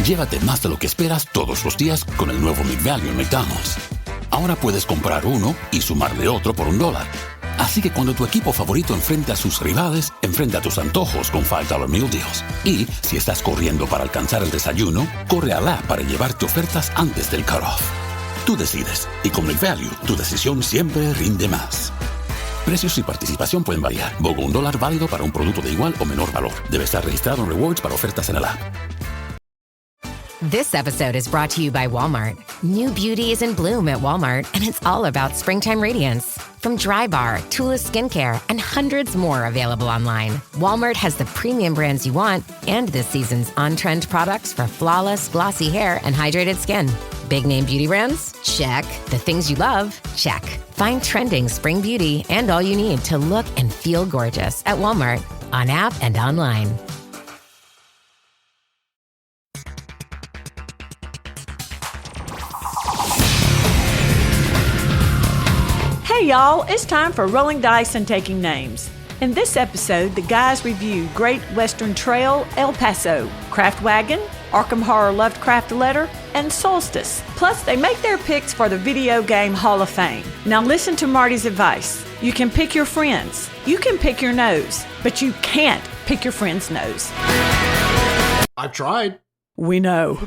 Llévate más de lo que esperas todos los días con el nuevo McValue en McDonald's. Ahora puedes comprar uno y sumarle otro por $1. Así que cuando tu equipo favorito enfrente a sus rivales, enfrenta tus antojos con $5 Meal Deals. Y si estás corriendo para alcanzar el desayuno, corre a la app para llevarte ofertas antes del cutoff. Tú decides, y con McValue, tu decisión siempre rinde más. Precios y participación pueden variar. BOGO $1 válido para un producto de igual o menor valor. Debe estar registrado en Rewards para ofertas en el app. This episode is brought to you by Walmart. New beauty is in bloom at Walmart, and it's all about springtime radiance. From Drybar, Tula Skincare, and hundreds more available online, Walmart has the premium brands you want and this season's on-trend products for flawless, glossy hair and hydrated skin. Big name beauty brands? Check. The things you love? Check. Find trending spring beauty and all you need to look and feel gorgeous at Walmart, on app and online. Hey y'all, it's time for Rolling Dice and Taking Names. In this episode, the guys review Great Western Trail, El Paso, Kraftwagen, Arkham Horror Lovecraft Letter, and Solstis. Plus, they make their picks for the Video Game Hall of Fame. Now listen to Marty's advice. You can pick your friends. You can pick your nose, but you can't pick your friend's nose. I've tried. We know.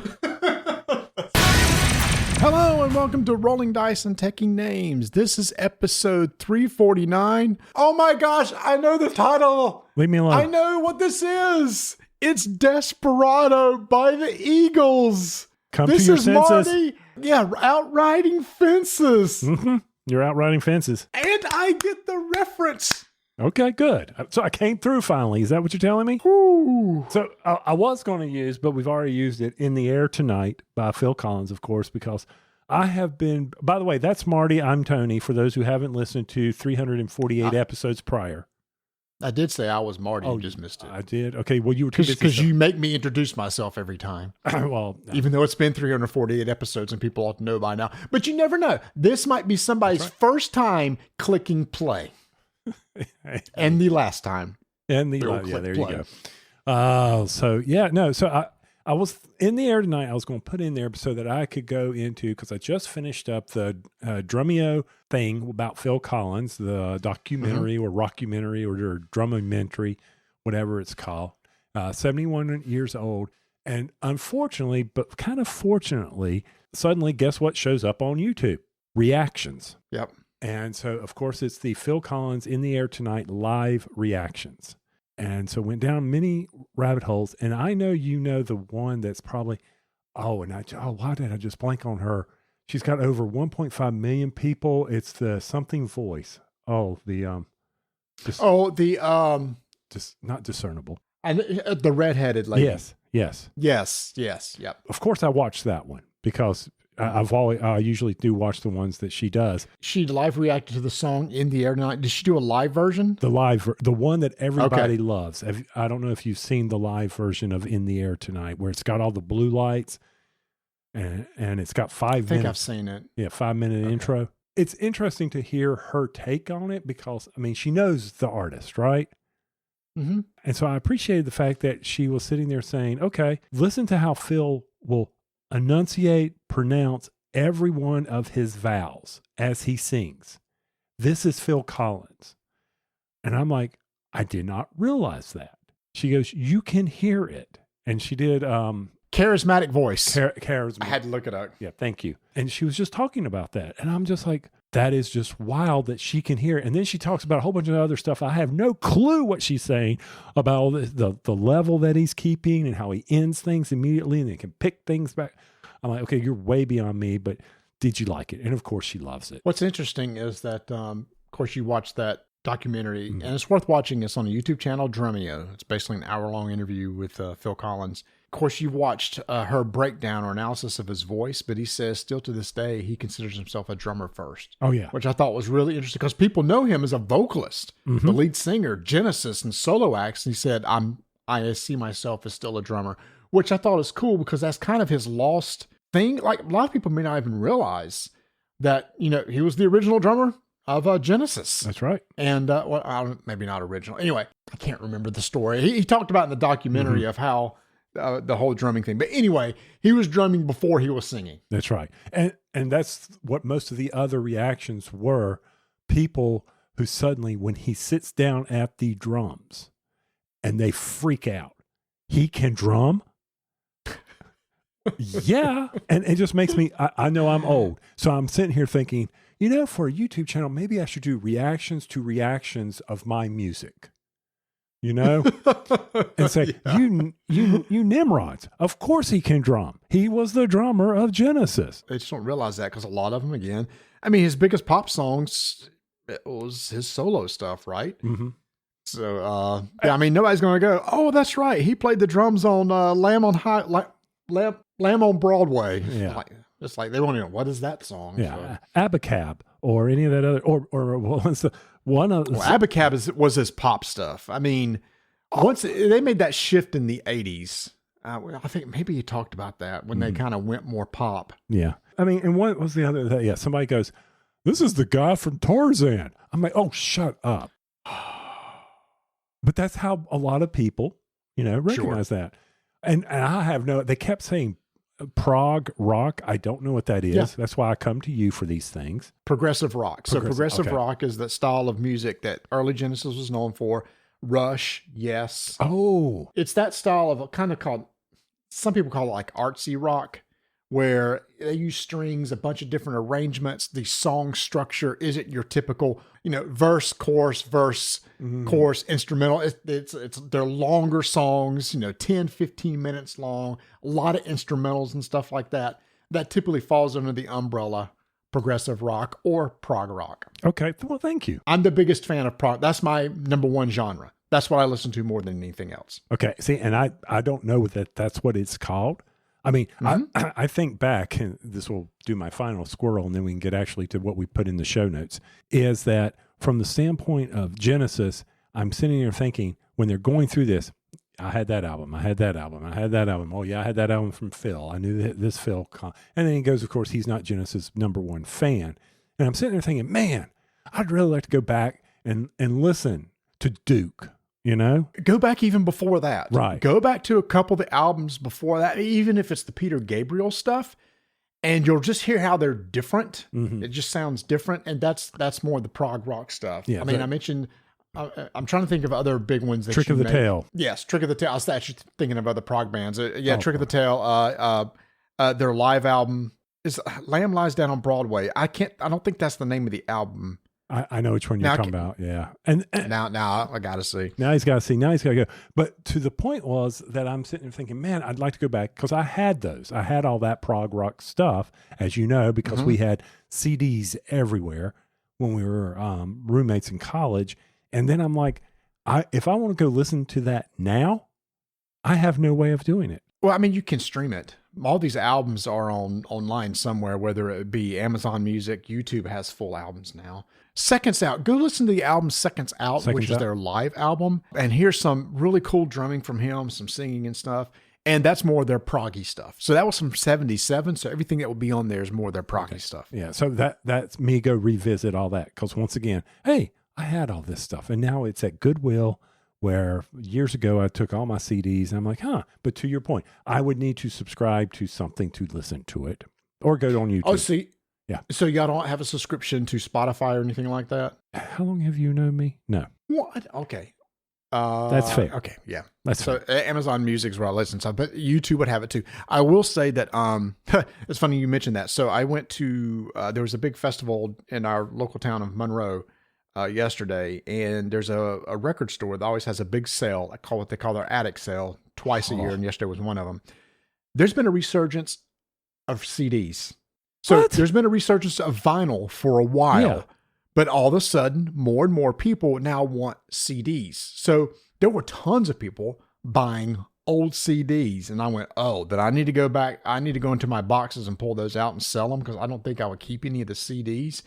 Hello and welcome to Rolling Dice and Taking Names. This is episode 349. Oh my gosh, I know the title. Leave me alone. I know what this is. It's Desperado by the Eagles. Come to your senses. Marty. Yeah, outriding fences. Mm-hmm. You're outriding fences. And I get the reference. Okay, good. So I came through finally. Is that what you're telling me? Ooh. So I was going to use, but we've already used it, In the Air Tonight by Phil Collins, of course, because I have been, by the way, that's Marty. I'm Tony, for those who haven't listened to 348 episodes prior. I did say I was Marty. You just missed it. I did? Okay, well, you were too busy. Because you make me introduce myself every time. Well, even though it's been 348 episodes and people ought to know by now. But you never know. This might be somebody's first time clicking play. And the last time. And there you go. So I was in the air tonight. I was going to put in there so that I could go into, because I just finished up the Drumeo thing about Phil Collins, the documentary or rockumentary or drumentary, whatever it's called. 71 years old. And unfortunately, but kind of fortunately, suddenly guess what shows up on YouTube? Reactions. Yep. And so, of course, it's the Phil Collins In the Air Tonight live reactions. And so went down many rabbit holes. And I know you know the one that's probably, why did I just blank on her? She's got over 1.5 million people. It's the something voice. Just not discernible. And the redheaded lady. Yes. Yep. Of course, I watched that one because I usually do watch the ones that she does. She live reacted to the song In the Air Tonight. Did she do a live version? The one that everybody loves. I don't know if you've seen the live version of In the Air Tonight, where it's got all the blue lights and it's got 5 minutes. I think I've seen it. Yeah, 5-minute intro. It's interesting to hear her take on it because, I mean, she knows the artist, right? Mm-hmm. And so I appreciated the fact that she was sitting there saying, okay, listen to how Phil will enunciate, pronounce every one of his vowels as he sings. This is Phil Collins. And I'm like, I did not realize that. She goes, you can hear it. And she did charismatic voice. Charismatic. I had to look it up. Yeah, thank you. And she was just talking about that. And I'm just like, that is just wild that she can hear it. And then she talks about a whole bunch of other stuff. I have no clue what she's saying about all the level that he's keeping and how he ends things immediately and they can pick things back. I'm like, okay, you're way beyond me, but did you like it? And of course she loves it. What's interesting is that, of course, you watched that documentary and it's worth watching. It's on the YouTube channel, Drumeo. It's basically an hour-long interview with Phil Collins. Of course, you've watched her breakdown or analysis of his voice, but he says still to this day, he considers himself a drummer first. Oh, yeah. Which I thought was really interesting because people know him as a vocalist, the lead singer, Genesis, and solo acts. And he said, I see myself as still a drummer, which I thought is cool because that's kind of his lost thing. Like a lot of people may not even realize that, he was the original drummer of Genesis. That's right. And, maybe not original. Anyway, I can't remember the story. He talked about in the documentary of how the whole drumming thing. But anyway, he was drumming before he was singing. That's right. And that's what most of the other reactions were. People who suddenly, when he sits down at the drums and they freak out, he can drum? Yeah. And it just makes me, I know I'm old. So I'm sitting here thinking, for a YouTube channel, maybe I should do reactions to reactions of my music. And say, you Nimrods, of course he can drum. He was the drummer of Genesis. They just don't realize that because a lot of them, again, I mean, his biggest pop songs, it was his solo stuff, right? Mm-hmm. So, I mean, nobody's going to go, oh, that's right. He played the drums on Lamb on Broadway. Yeah. It's like they won't even know, what is that song? Yeah. So. Abacab or any of that other, or what was the one of Abacab was his pop stuff. I mean, once they made that shift in the 80s, I think maybe you talked about that when they kind of went more pop. Yeah. I mean, and what was the other? Yeah. Somebody goes, this is the guy from Tarzan. I'm like, oh, shut up. But that's how a lot of people, recognize that. And I have they kept saying prog rock. I don't know what that is. Yeah. That's why I come to you for these things. Progressive rock. So progressive rock is that style of music that early Genesis was known for. Rush, yes. Oh. It's that style of kind of called, some people call it like artsy rock, where they use strings, a bunch of different arrangements. The song structure isn't your typical, verse, chorus, chorus, instrumental. It's they're longer songs, 10, 15 minutes long, a lot of instrumentals and stuff like that. That typically falls under the umbrella progressive rock or prog rock. Okay. Well, thank you. I'm the biggest fan of prog. That's my number one genre. That's what I listen to more than anything else. Okay. See, and I don't know that's what it's called. I mean, I think back, and this will do my final squirrel, and then we can get actually to what we put in the show notes, is that from the standpoint of Genesis, I'm sitting here thinking, when they're going through this, I had that album. Oh, yeah, I had that album from Phil. I knew this Phil. And then he goes, of course, he's not Genesis' number one fan. And I'm sitting there thinking, man, I'd really like to go back and listen to Duke. Go back even before that. Right. Go back to a couple of the albums before that, even if it's the Peter Gabriel stuff, and you'll just hear how they're different. Mm-hmm. It just sounds different, and that's more the prog rock stuff. Yeah, I mean, I mentioned, I'm trying to think of other big ones. Trick of the Tail. Yes, Trick of the Tail. I was actually thinking of other prog bands. Trick of the Tail. Their live album is Lamb Lies Down on Broadway. I don't think that's the name of the album. I know which one you're talking about. Yeah. And now I got to see. Now he's got to see. Now he's got to go. But to the point was that I'm sitting there thinking, man, I'd like to go back because I had those. I had all that prog rock stuff, as you know, because we had CDs everywhere when we were roommates in college. And then I'm like, if I want to go listen to that now, I have no way of doing it. Well, I mean, you can stream it. All these albums are online somewhere, whether it be Amazon Music, YouTube has full albums now. Seconds Out. Go listen to the album Seconds Out, which is their live album. And here's some really cool drumming from him, some singing and stuff. And that's more their proggy stuff. So that was from 77. So everything that will be on there is more their proggy stuff. Yeah. So that's me go revisit all that. Because once again, hey, I had all this stuff. And now it's at Goodwill, where years ago I took all my CDs and I'm like, but to your point, I would need to subscribe to something to listen to it or go on YouTube. Oh, see. Yeah. So y'all don't have a subscription to Spotify or anything like that? How long have you known me? No. What? Okay. That's fair. Okay. Yeah. That's so fair. Amazon Music's where I listen to, but YouTube would have it too. I will say that, it's funny you mentioned that. So I went to, there was a big festival in our local town of Monroe, yesterday, and there's a record store that always has a big sale. I call what they call their attic sale twice a year, and yesterday was one of them. There's been a resurgence of CDs. So there's been a resurgence of vinyl for a while, but all of a sudden, more and more people now want CDs. So there were tons of people buying old CDs, and I went, then I need to go back. I need to go into my boxes and pull those out and sell them because I don't think I would keep any of the CDs.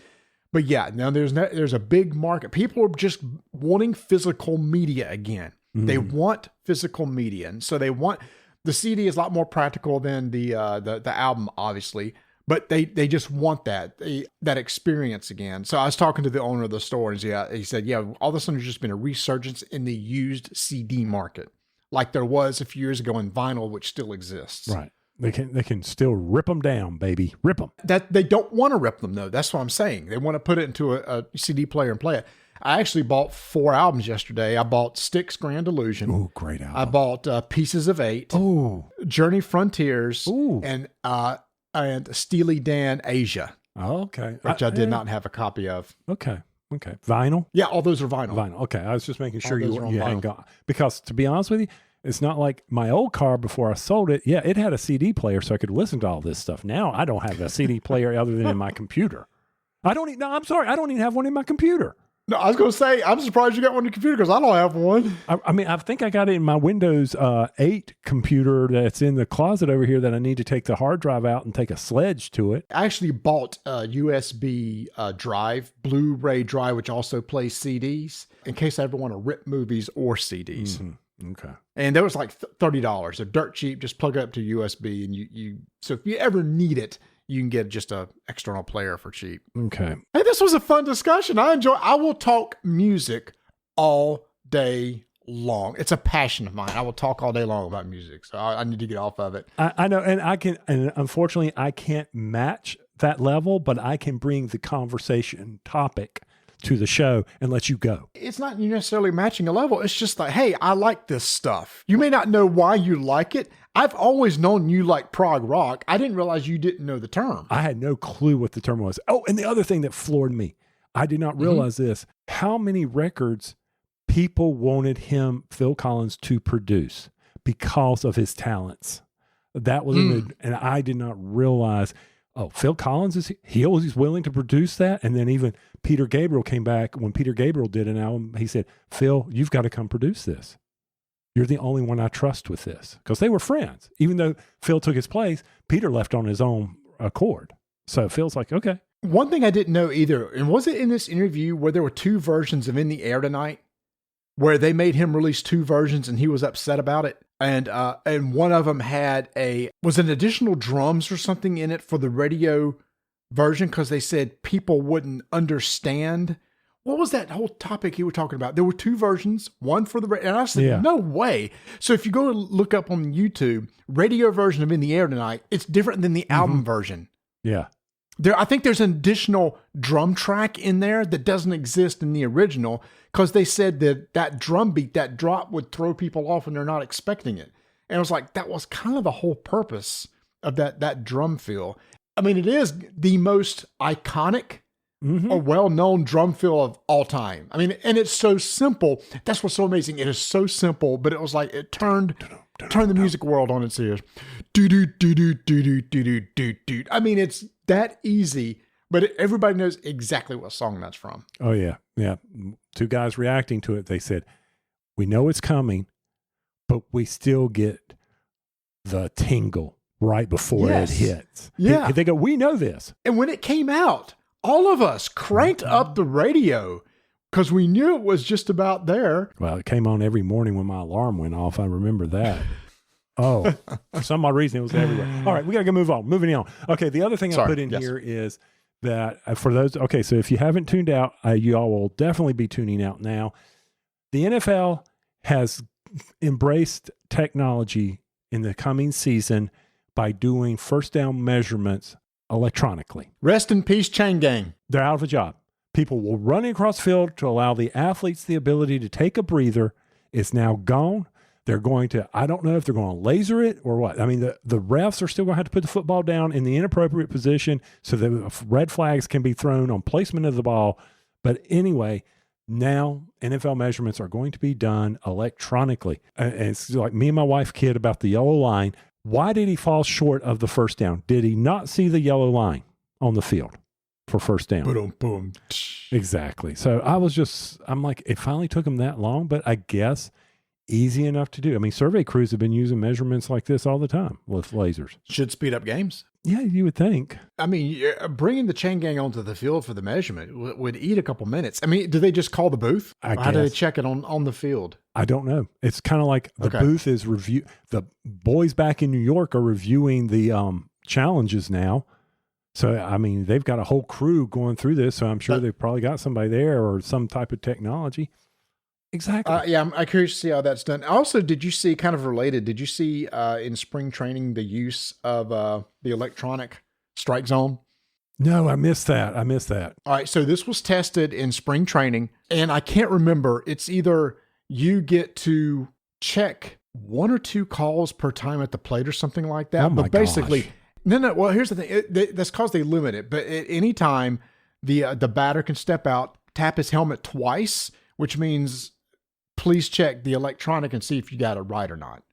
But yeah, now there's a big market. People are just wanting physical media again. They want physical media, and so they want the CD is a lot more practical than the album, obviously. But they just want that experience again. So I was talking to the owner of the store, and he said, all of a sudden there's just been a resurgence in the used CD market. like there was a few years ago in vinyl, which still exists. Right. They can still rip them down, baby. Rip them. That they don't want to rip them though. That's what I'm saying. They want to put it into a CD player and play it. I actually bought 4 albums yesterday. I bought Styx Grand Illusion. Oh, great album. I bought Pieces of 8. Oh, Journey Frontiers. Ooh. And Steely Dan Asia. Oh, okay. Which I did not have a copy of. Okay. Vinyl? Yeah, all those are vinyl. Vinyl. Okay. I was just making sure All you those are on hadn't vinyl. got, because to be honest with you, it's not like my old car before I sold it. Yeah, it had a CD player so I could listen to all this stuff. Now I don't have a CD player other than in my computer. I'm sorry. I don't even have one in my computer. No, I was going to say, I'm surprised you got one on your computer because I don't have one. I mean, I think I got it in my Windows 8 computer that's in the closet over here that I need to take the hard drive out and take a sledge to it. I actually bought a USB drive, Blu-ray drive, which also plays CDs, in case I ever want to rip movies or CDs. Mm-hmm. Okay. And that was like $30. They're dirt cheap. Just plug it up to USB, and so if you ever need it, you can get just a external player for cheap. Okay. Hey, this was a fun discussion. I will talk music all day long. It's a passion of mine. I will talk all day long about music. So I need to get off of it. I know. And unfortunately I can't match that level, but I can bring the conversation topic to the show and let you go. It's not necessarily matching a level. It's just like, hey, I like this stuff. You may not know why you like it. I've always known you like prog rock. I didn't realize you didn't know the term. I had no clue what the term was. Oh, and the other thing that floored me, I did not realize this, how many records people wanted Phil Collins, to produce because of his talents. That was, and I did not realize, Phil Collins he's willing to produce that. And then even Peter Gabriel came back. When Peter Gabriel did an album, he said, Phil, you've got to come produce this. You're the only one I trust with this. Because they were friends. Even though Phil took his place, Peter left on his own accord. So Phil's like, okay. One thing I didn't know either, and was it in this interview where there were 2 versions of In the Air Tonight, where they made him release 2 versions and he was upset about it? And one of them had was an additional drums or something in it for the radio version because they said people wouldn't understand. What was that whole topic you were talking about? There were 2 versions, one for the radio. And I said, no way. So if you go look up on YouTube, radio version of In the Air Tonight, it's different than the album version. Yeah. I think there's an additional drum track in there that doesn't exist in the original because they said that drum beat, that drop would throw people off and they're not expecting it. And I was like, that was kind of the whole purpose of that drum feel. I mean, it is the most iconic or well-known drum fill of all time. I mean, and it's so simple. That's what's so amazing. It is so simple, but it was like it turned the music world on its ears. Do do do do do do do do do. I mean, it's that easy, but everybody knows exactly what song that's from. Oh yeah, yeah. 2 guys reacting to it. They said, "We know it's coming, but we still get the tingle right before it hits." Yeah, they go, "We know this." And when it came out, all of us cranked up the radio because we knew it was just about there. Well, it came on every morning when my alarm went off. I remember that. Oh, for some odd reason, it was everywhere. All right, we got to move on. Moving on. Okay, the other thing I put in here is that for those, so if you haven't tuned out, you all will definitely be tuning out now. The NFL has embraced technology in the coming season by doing first down measurements electronically. Rest in peace, Chain Gang. They're out of a job. People will run across field to allow the athletes the ability to take a breather. It's now gone. They're going to, I don't know if they're going to laser it or what. I mean, the refs are still going to have to put the football down in the inappropriate position so that red flags can be thrown on placement of the ball. But anyway, now NFL measurements are going to be done electronically. And it's like me and my wife kid about the yellow line. Why did he fall short of the first down? Did he not see the yellow line on the field for first down? Boom, boom. Exactly. So I'm like, it finally took him that long, but I guess easy enough to do. I mean, survey crews have been using measurements like this all the time with lasers. Should speed up games. Yeah, you would think. I mean, bringing the Chain Gang onto the field for the measurement would eat a couple minutes. I mean, do they just call the booth? I guess. How do they check it on the field? I don't know. It's kind of like the booth is the boys back in New York are reviewing the challenges now. So, I mean, they've got a whole crew going through this. So I'm sure they've probably got somebody there or some type of technology. Exactly. Yeah, I'm curious to see how that's done. Also, did you see, kind of related, did you see in spring training the use of the electronic strike zone? No, I missed that. All right, so this was tested in spring training, and I can't remember. It's either you get to check 1 or 2 calls per time at the plate or something like that. Oh my but basically, gosh. no. Well, here's the thing. That's because they limit it. But at any time, the batter can step out, tap his helmet twice, which means please check the electronic and see if you got it right or not.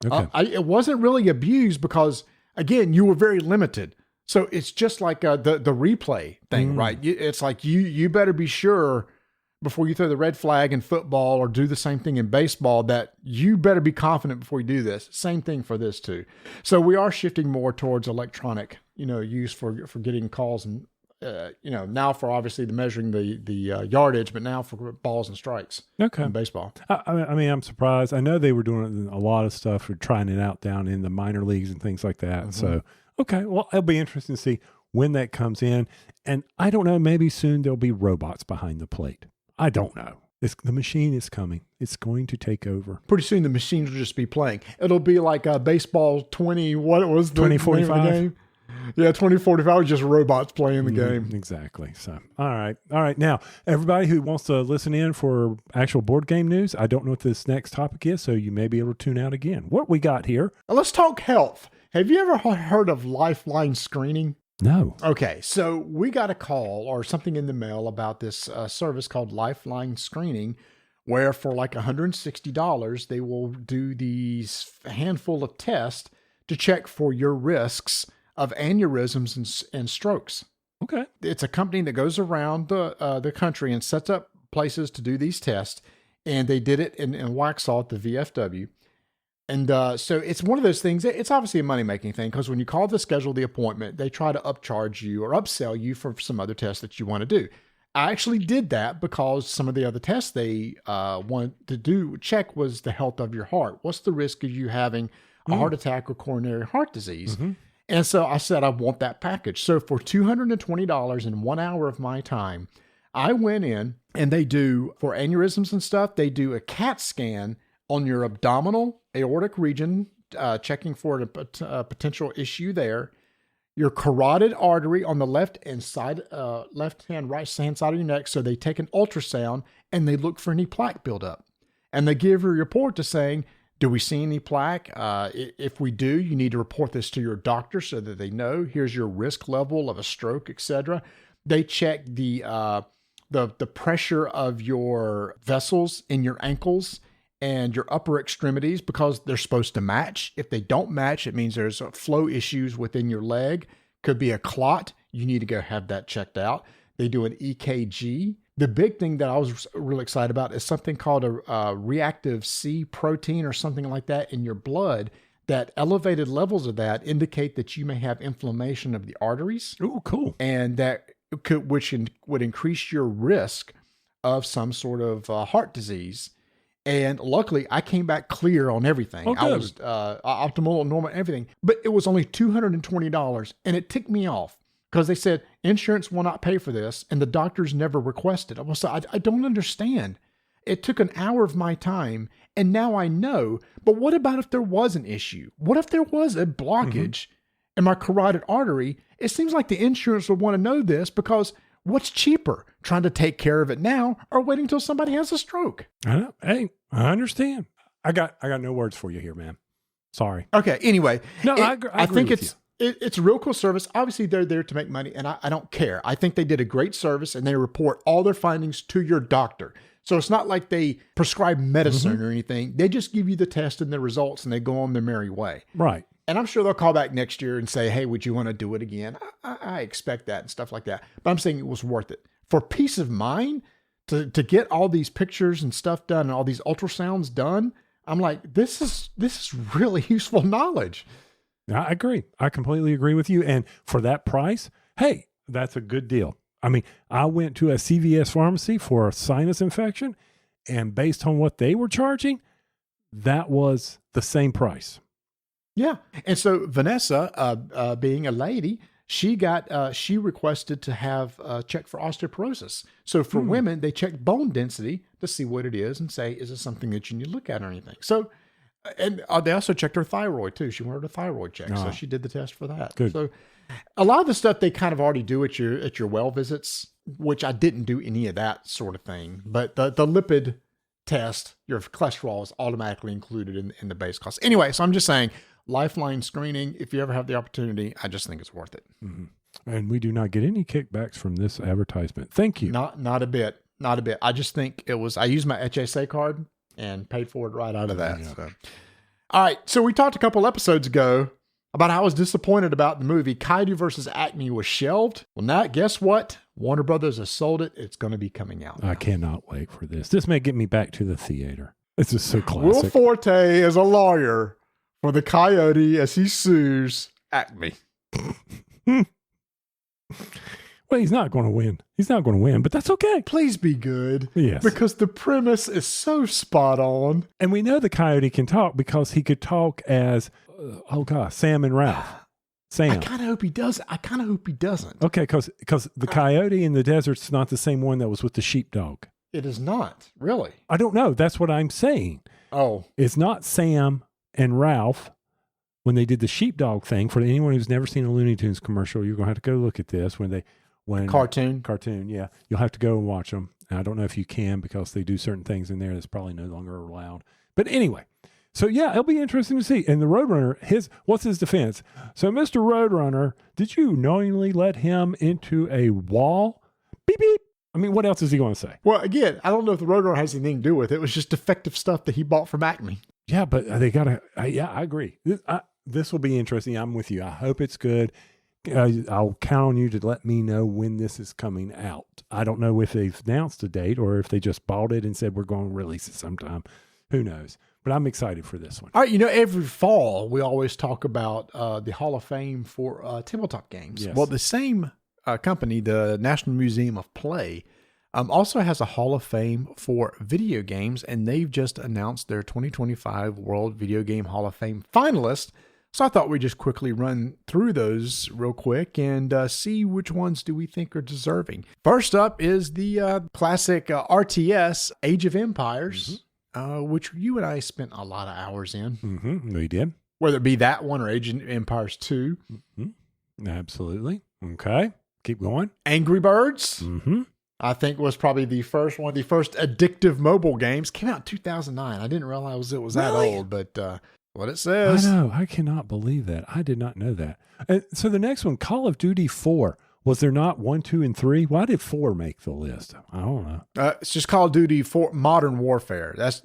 Okay. It wasn't really abused because, again, you were very limited. So it's just like the replay thing, right? It's like you better be sure before you throw the red flag in football or do the same thing in baseball that you better be confident before you do this. Same thing for this too. So we are shifting more towards electronic, use for getting calls and now for obviously the measuring the yardage, but now for balls and strikes. Okay. In baseball. I mean, I'm surprised. I know they were doing a lot of stuff for trying it out down in the minor leagues and things like that. Mm-hmm. So, okay. Well, it'll be interesting to see when that comes in. And I don't know, maybe soon there'll be robots behind the plate. I don't know. The machine is coming. It's going to take over. Pretty soon the machines will just be playing. It'll be like baseball 20, what was the 2045? game? Yeah, 2045 is just robots playing the game. Exactly. So, all right. Now, everybody who wants to listen in for actual board game news, I don't know what this next topic is, so you may be able to tune out again. What we got here? Let's talk health. Have you ever heard of Lifeline screening? No. Okay, so we got a call or something in the mail about this service called Lifeline Screening, where for like $160, they will do these handful of tests to check for your risks of aneurysms and strokes. Okay. It's a company that goes around the country and sets up places to do these tests, and they did it in Waxhaw at the VFW. And so it's one of those things, it's obviously a money-making thing, because when you call to schedule the appointment, they try to upcharge you or upsell you for some other tests that you want to do. I actually did that because some of the other tests they wanted to check was the health of your heart. What's the risk of you having a heart attack or coronary heart disease? Mm-hmm. And so I said, I want that package. So for $220 in 1 hour of my time, I went in and they do, for aneurysms and stuff, they do a CAT scan on your abdominal aortic region, checking for a potential issue there. Your carotid artery on the left-hand side, right-hand side of your neck. So they take an ultrasound and they look for any plaque buildup. And they give a report to saying, do we see any plaque? If we do, you need to report this to your doctor so that they know. Here's your risk level of a stroke, etc. They check the pressure of your vessels in your ankles and your upper extremities because they're supposed to match. If they don't match, it means there's flow issues within your leg. Could be a clot. You need to go have that checked out. They do an EKG. The big thing that I was really excited about is something called a reactive C protein or something like that in your blood. That elevated levels of that indicate that you may have inflammation of the arteries. Oh, cool. And that would increase your risk of some sort of heart disease. And luckily, I came back clear on everything. Oh, I was optimal, normal, everything. But it was only $220, and it ticked me off because they said insurance will not pay for this, and the doctors never requested. I was like, I don't understand. It took an hour of my time, and now I know. But what about if there was an issue? What if there was a blockage in my carotid artery? It seems like the insurance would want to know this because what's cheaper, trying to take care of it now or waiting until somebody has a stroke? I know. Hey, I understand. I got no words for you here, man. Sorry. Okay. Anyway, no, I think it's a real cool service. Obviously, they're there to make money, and I don't care. I think they did a great service, and they report all their findings to your doctor. So it's not like they prescribe medicine or anything. They just give you the test and the results, and they go on their merry way. Right. And I'm sure they'll call back next year and say, hey, would you want to do it again? I expect that and stuff like that. But I'm saying it was worth it. For peace of mind, to get all these pictures and stuff done and all these ultrasounds done, I'm like, this is really useful knowledge. I agree. I completely agree with you. And for that price, hey, that's a good deal. I mean, I went to a CVS pharmacy for a sinus infection, and based on what they were charging, that was the same price. Yeah. And so Vanessa, being a lady, she requested to have checked for osteoporosis. So for women, they check bone density to see what it is and say, is it something that you need to look at or anything? So, and they also checked her thyroid too. She wanted a thyroid check. So she did the test for that. Good. So a lot of the stuff they kind of already do at your well visits, which I didn't do any of that sort of thing. But the lipid test, your cholesterol is automatically included in the base cost. Anyway, so I'm just saying, Lifeline screening, if you ever have the opportunity, I just think it's worth it. Mm-hmm. And we do not get any kickbacks from this advertisement. Thank you. Not a bit. Not a bit. I just think I used my HSA card and paid for it right out of that. Yeah. So. All right. So we talked a couple episodes ago about how I was disappointed about the movie. Coyote versus Acme was shelved. Well, now, guess what? Warner Brothers has sold it. It's going to be coming out now. I cannot wait for this. This may get me back to the theater. This is so classic. Will Forte is a lawyer for the Coyote as he sues Acme. Well, he's not going to win. He's not going to win, but that's okay. Please be good. Yes. Because the premise is so spot on. And we know the Coyote can talk because he could talk as, Sam and Ralph. Sam. I kind of hope he does. I kind of hope he doesn't. Okay, because the Coyote in the desert's not the same one that was with the sheepdog. It is not, really. I don't know. That's what I'm saying. Oh. It's not Sam and Ralph when they did the sheepdog thing. For anyone who's never seen a Looney Tunes commercial, you're going to have to go look at this cartoon. Yeah. You'll have to go and watch them. And I don't know if you can because they do certain things in there that's probably no longer allowed. But anyway, so yeah, it'll be interesting to see. And the Roadrunner, what's his defense? So Mr. Roadrunner, did you knowingly let him into a wall? Beep, beep. I mean, what else is he going to say? Well, again, I don't know if the Roadrunner has anything to do with it. It was just defective stuff that he bought from Acme. Yeah, but they got to, yeah, I agree. This will be interesting. I'm with you. I hope it's good. I'll count on you to let me know when this is coming out. I don't know if they've announced a date or if they just bought it and said we're going to release it sometime. Who knows? But I'm excited for this one. All right, every fall we always talk about the Hall of Fame for tabletop games. Yes. Well, the same company, the National Museum of Play, also has a Hall of Fame for video games, and they've just announced their 2025 World Video Game Hall of Fame finalists. So I thought we'd just quickly run through those real quick and see which ones do we think are deserving. First up is the classic RTS, Age of Empires, which you and I spent a lot of hours in. Mm-hmm. We did. Whether it be that one or Age of Empires 2. Mm-hmm. Absolutely. Okay. Keep going. Angry Birds. Mm-hmm. I think was probably one of the first addictive mobile games. Came out in 2009. I didn't realize it was that old, but... what it says. I know. I cannot believe that. I did not know that. So the next one, Call of Duty 4. Was there not 1, 2, and 3? Why did 4 make the list? I don't know. It's just Call of Duty 4 Modern Warfare. That's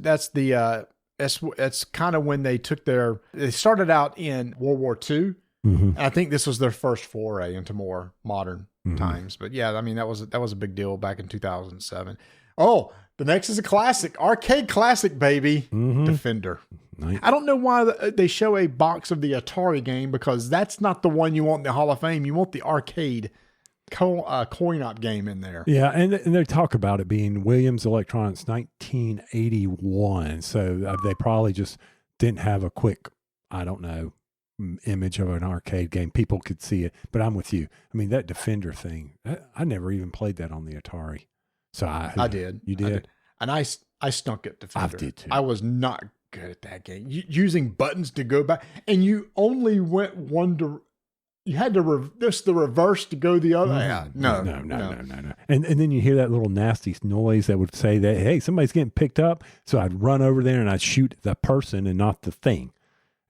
kind of when they they started out in World War II. Mm-hmm. And I think this was their first foray into more modern times. But yeah, I mean, that was a big deal back in 2007. Oh, the next is a classic, arcade classic, baby. Mm-hmm. Defender. Nice. I don't know why they show a box of the Atari game, because that's not the one you want in the Hall of Fame. You want the arcade coin-op game in there. Yeah, and they talk about it being Williams Electronics 1981. So they probably just didn't have a quick, I don't know, image of an arcade game. People could see it, but I'm with you. I mean, that Defender thing, I never even played that on the Atari. So I did. You did? I did. And I stunk at Defender. I did too. I was not good at that game. Using buttons to go back, and you only went you had to the reverse to go the other. No. And then you hear that little nasty noise that would say that, hey, somebody's getting picked up. So I'd run over there and I'd shoot the person and not the thing.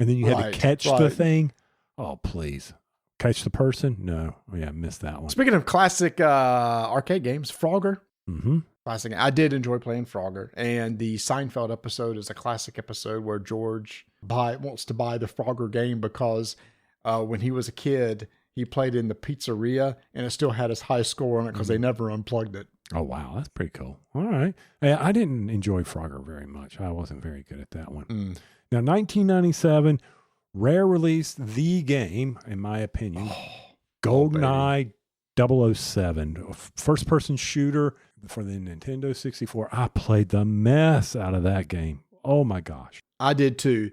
And then you had to catch the thing. Oh, please. Catch the person? No. Oh, yeah, I missed that one. Speaking of classic arcade games, Frogger. Mm-hmm. Classic. I did enjoy playing Frogger. And the Seinfeld episode is a classic episode where George wants to buy the Frogger game because when he was a kid, he played in the pizzeria and it still had his high score on it because they never unplugged it. Oh, wow. That's pretty cool. All right. I didn't enjoy Frogger very much. I wasn't very good at that one. Now, 1997, rare release, the game, in my opinion, GoldenEye 007, first-person shooter for the Nintendo 64. I played the mess out of that game. Oh, my gosh. I did, too.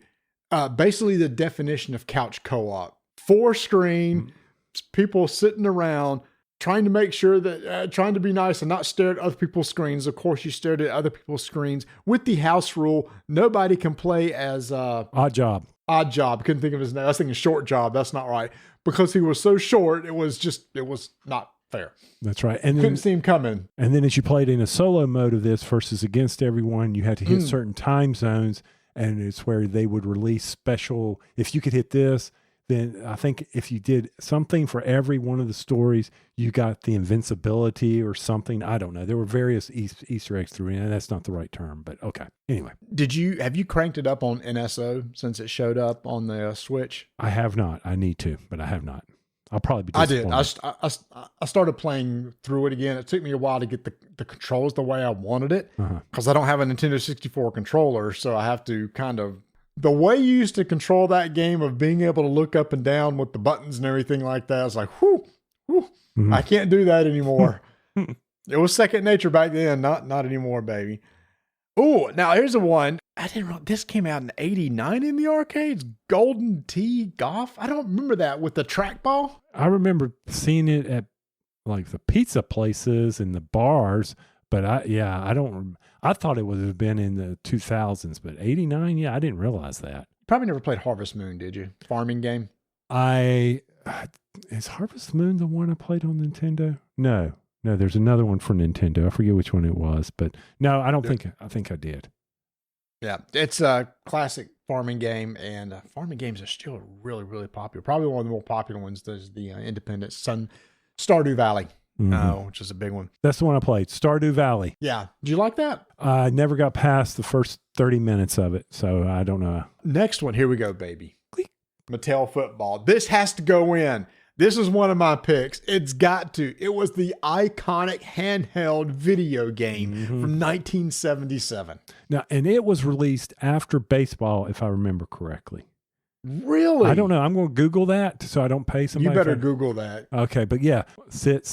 Basically, the definition of couch co-op. 4-screen, people sitting around trying to make sure that, trying to be nice and not stare at other people's screens. Of course, you stared at other people's screens with the house rule. Nobody can play as Odd Job. Couldn't think of his name. I was thinking Short Job. That's not right. Because he was so short, it was not fair. That's right. And couldn't see him coming. And then as you played in a solo mode of this versus against everyone, you had to hit certain time zones, and it's where they would release special. If you could hit this, then I think if you did something for every one of the stories, you got the invincibility or something. I don't know. There were various Easter eggs through it, and that's not the right term, but okay. Anyway. Have you cranked it up on NSO since it showed up on the Switch? I have not. I need to, but I have not. I'll probably be disappointed. I did. I started playing through it again. It took me a while to get the controls the way I wanted it because I don't have a Nintendo 64 controller, so I have to kind of... The way you used to control that game of being able to look up and down with the buttons and everything like that, I was like, whew, I can't do that anymore. It was second nature back then, not anymore, baby. Oh, now here's the one. I didn't know this came out in '89 in the arcades. Golden Tee Golf. I don't remember that with the trackball. I remember seeing it at like the pizza places and the bars, but I don't. I thought it would have been in the 2000s, but '89. Yeah, I didn't realize that. Probably never played Harvest Moon, did you? Farming game. Is Harvest Moon the one I played on Nintendo? No, there's another one for Nintendo. I forget which one it was, but no, I don't think. I think I did. Yeah, it's a classic farming game, and farming games are still really, really popular. Probably one of the more popular ones is the independent Stardew Valley, which is a big one. That's the one I played, Stardew Valley. Yeah. Did you like that? I never got past the first 30 minutes of it, so I don't know. Next one, here we go, baby. Mattel Football. This has to go in. This is one of my picks. It's got to. It was the iconic handheld video game from 1977. Now, and it was released after baseball, if I remember correctly. Really? I don't know. I'm going to Google that so I don't pay somebody. You better Google that. Okay, but yeah, sit.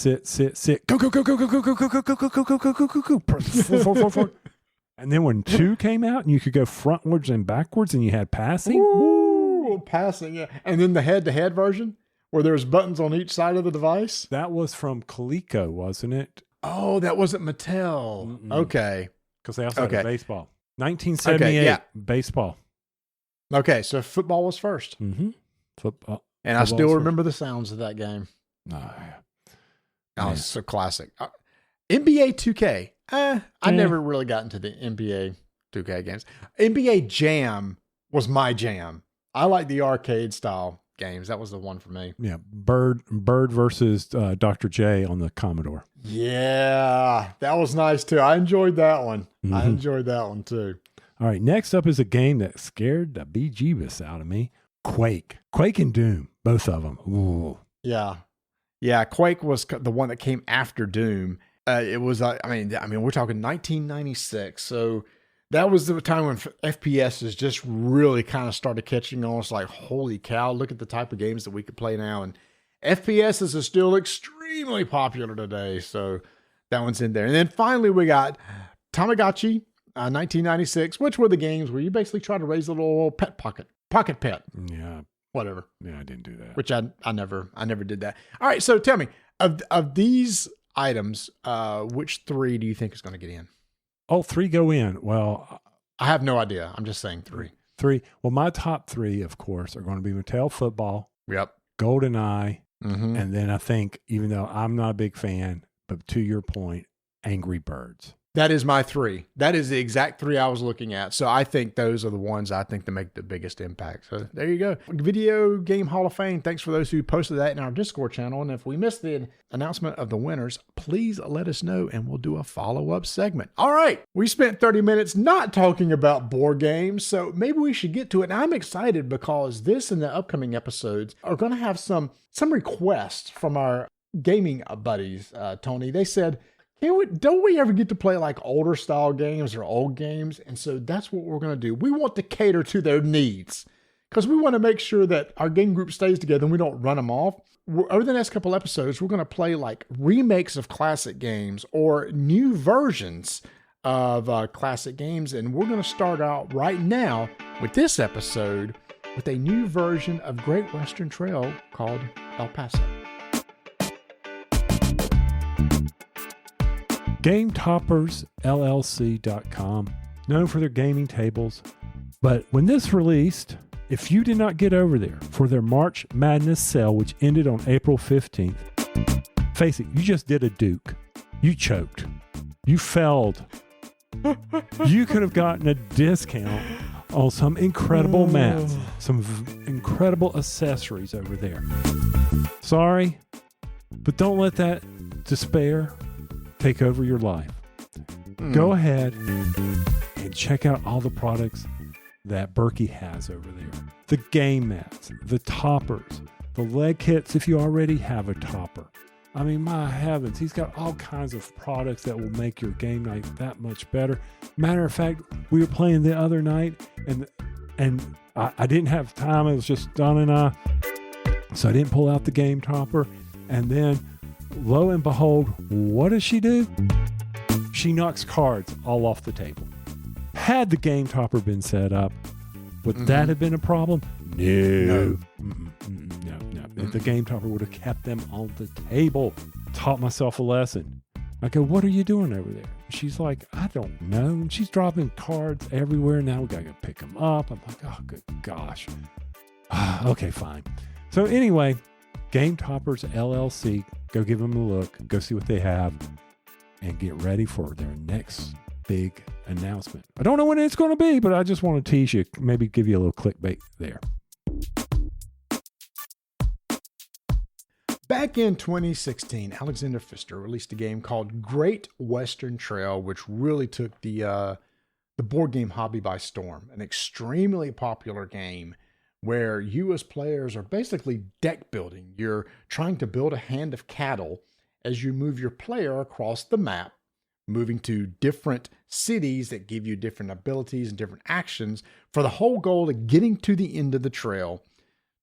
Go. And then when 2 came out, and you could go frontwards and backwards, and you had passing. Ooh, passing, yeah. And then the head-to-head version, where there's buttons on each side of the device. That was from Coleco, wasn't it? Oh, that wasn't Mattel. Okay. Because they also had baseball. 1978, baseball. Okay, so football was first. Football. And I still remember the sounds of that game. Oh, yeah. Oh, it's so classic. NBA 2K. I never really got into the NBA 2K games. NBA Jam was my jam. I like the arcade style games. That was the one for me. Yeah, Bird versus Dr. J on the Commodore. Yeah, that was nice too. I enjoyed that one. I enjoyed that one too. All right, next up is a game that scared the bejeebus out of me. Quake and Doom, both of them. Ooh. Yeah. Quake was the one that came after Doom. It was. I mean, we're talking 1996. So that was the time when FPSs just really kind of started catching on. It's like, holy cow, look at the type of games that we could play now. And FPSs are still extremely popular today. So that one's in there. And then finally we got Tamagotchi, 1996, which were the games where you basically try to raise a little pet pocket pet. Yeah. Whatever. Yeah, I didn't do that. Which I never did that. All right. So tell me, of these items, which 3 do you think is going to get in? Oh, 3 go in. Well, I have no idea. I'm just saying 3. 3. Well, my top 3, of course, are going to be Mattel Football. Yep. GoldenEye. And then I think, even though I'm not a big fan, but to your point, Angry Birds. That is my 3. That is the exact 3 I was looking at. So I think those are the ones I think that make the biggest impact. So there you go. Video Game Hall of Fame. Thanks for those who posted that in our Discord channel. And if we missed the announcement of the winners, please let us know and we'll do a follow-up segment. All right. We spent 30 minutes not talking about board games, so maybe we should get to it. And I'm excited because this and the upcoming episodes are going to have some requests from our gaming buddies, Tony. They said, don't we ever get to play like older style games or old games? And so that's what we're going to do. We want to cater to their needs because we want to make sure that our game group stays together and we don't run them off. Over the next couple episodes, we're going to play like remakes of classic games or new versions of classic games. And we're going to start out right now with this episode with a new version of Great Western Trail called El Paso. GameToppersLLC.com, known for their gaming tables. But when this released, if you did not get over there for their March Madness sale, which ended on April 15th, face it, you just did a Duke. You choked. You failed. You could have gotten a discount on some incredible mats, some incredible accessories over there. Sorry, but don't let that despair take over your life. Go ahead and check out all the products that Berkey has over there. The game mats, the toppers, the leg kits if you already have a topper. I mean, my heavens, he's got all kinds of products that will make your game night that much better. Matter of fact, we were playing the other night, and I didn't have time. It was just Don and I, so I didn't pull out the game topper. And then, lo and behold, what does she do? She knocks cards all off the table. Had the game topper been set up, would that have been a problem? No. The game topper would have kept them on the table. Taught myself a lesson. I go, what are you doing over there? She's like, I don't know. And she's dropping cards everywhere. Now we got to go pick them up. I'm like, oh, good gosh. Okay, fine. So anyway, Game Toppers LLC. Go give them a look. Go see what they have. And get ready for their next big announcement. I don't know when it's going to be, but I just want to tease you. Maybe give you a little clickbait there. Back in 2016, Alexander Pfister released a game called Great Western Trail, which really took the board game hobby by storm. An extremely popular game where you as players are basically deck building. You're trying to build a hand of cattle as you move your player across the map, moving to different cities that give you different abilities and different actions for the whole goal of getting to the end of the trail,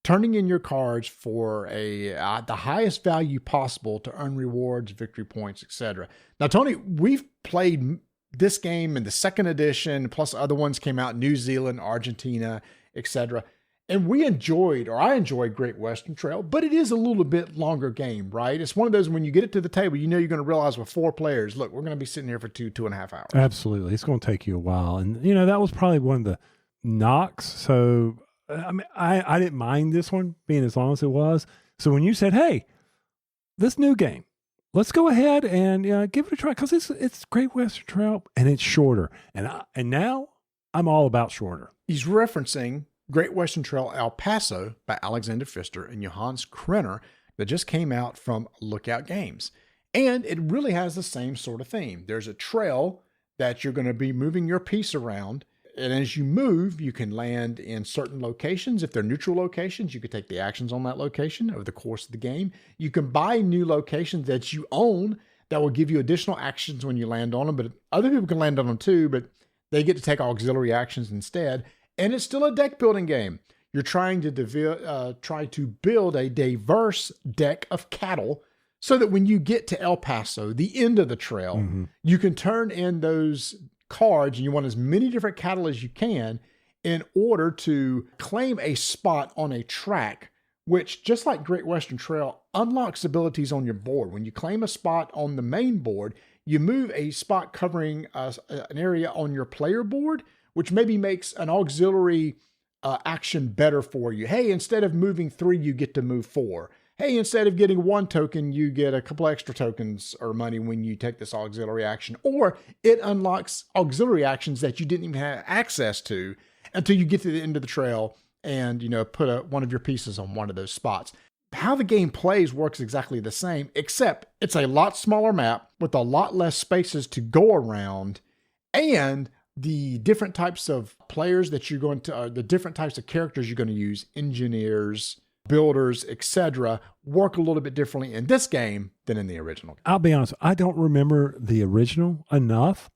turning in your cards for the highest value possible to earn rewards, victory points, etc. Now, Tony, we've played this game in the second edition, plus other ones came out in New Zealand, Argentina, etc. And I enjoyed Great Western Trail, but it is a little bit longer game, right? It's one of those when you get it to the table, you know you're going to realize with 4 players, look, we're going to be sitting here for 2.5 hours. Absolutely. It's going to take you a while. And, that was probably one of the knocks. So, I mean, I didn't mind this one being as long as it was. So when you said, hey, this new game, let's go ahead and give it a try, because it's Great Western Trail and it's shorter. And now I'm all about shorter. He's referencing Great Western Trail El Paso by Alexander Pfister and Johannes Krenner that just came out from Lookout Games. And it really has the same sort of theme. There's a trail that you're going to be moving your piece around. And as you move, you can land in certain locations. If they're neutral locations, you can take the actions on that location over the course of the game. You can buy new locations that you own that will give you additional actions when you land on them. But other people can land on them too, but they get to take auxiliary actions instead. And it's still a deck building game. You're trying to build a diverse deck of cattle so that when you get to El Paso, the end of the trail, you can turn in those cards and you want as many different cattle as you can in order to claim a spot on a track, which, just like Great Western Trail, unlocks abilities on your board. When you claim a spot on the main board, you move a spot covering an area on your player board, which maybe makes an auxiliary action better for you. Hey, instead of moving 3, you get to move 4. Hey, instead of getting 1 token, you get a couple extra tokens or money when you take this auxiliary action. Or it unlocks auxiliary actions that you didn't even have access to until you get to the end of the trail and, put one of your pieces on one of those spots. How the game plays works exactly the same, except it's a lot smaller map with a lot less spaces to go around, and the different types of players that you're going to, the different types of characters you're going to use, engineers, builders, etc., work a little bit differently in this game than in the original. I'll be honest, I don't remember the original enough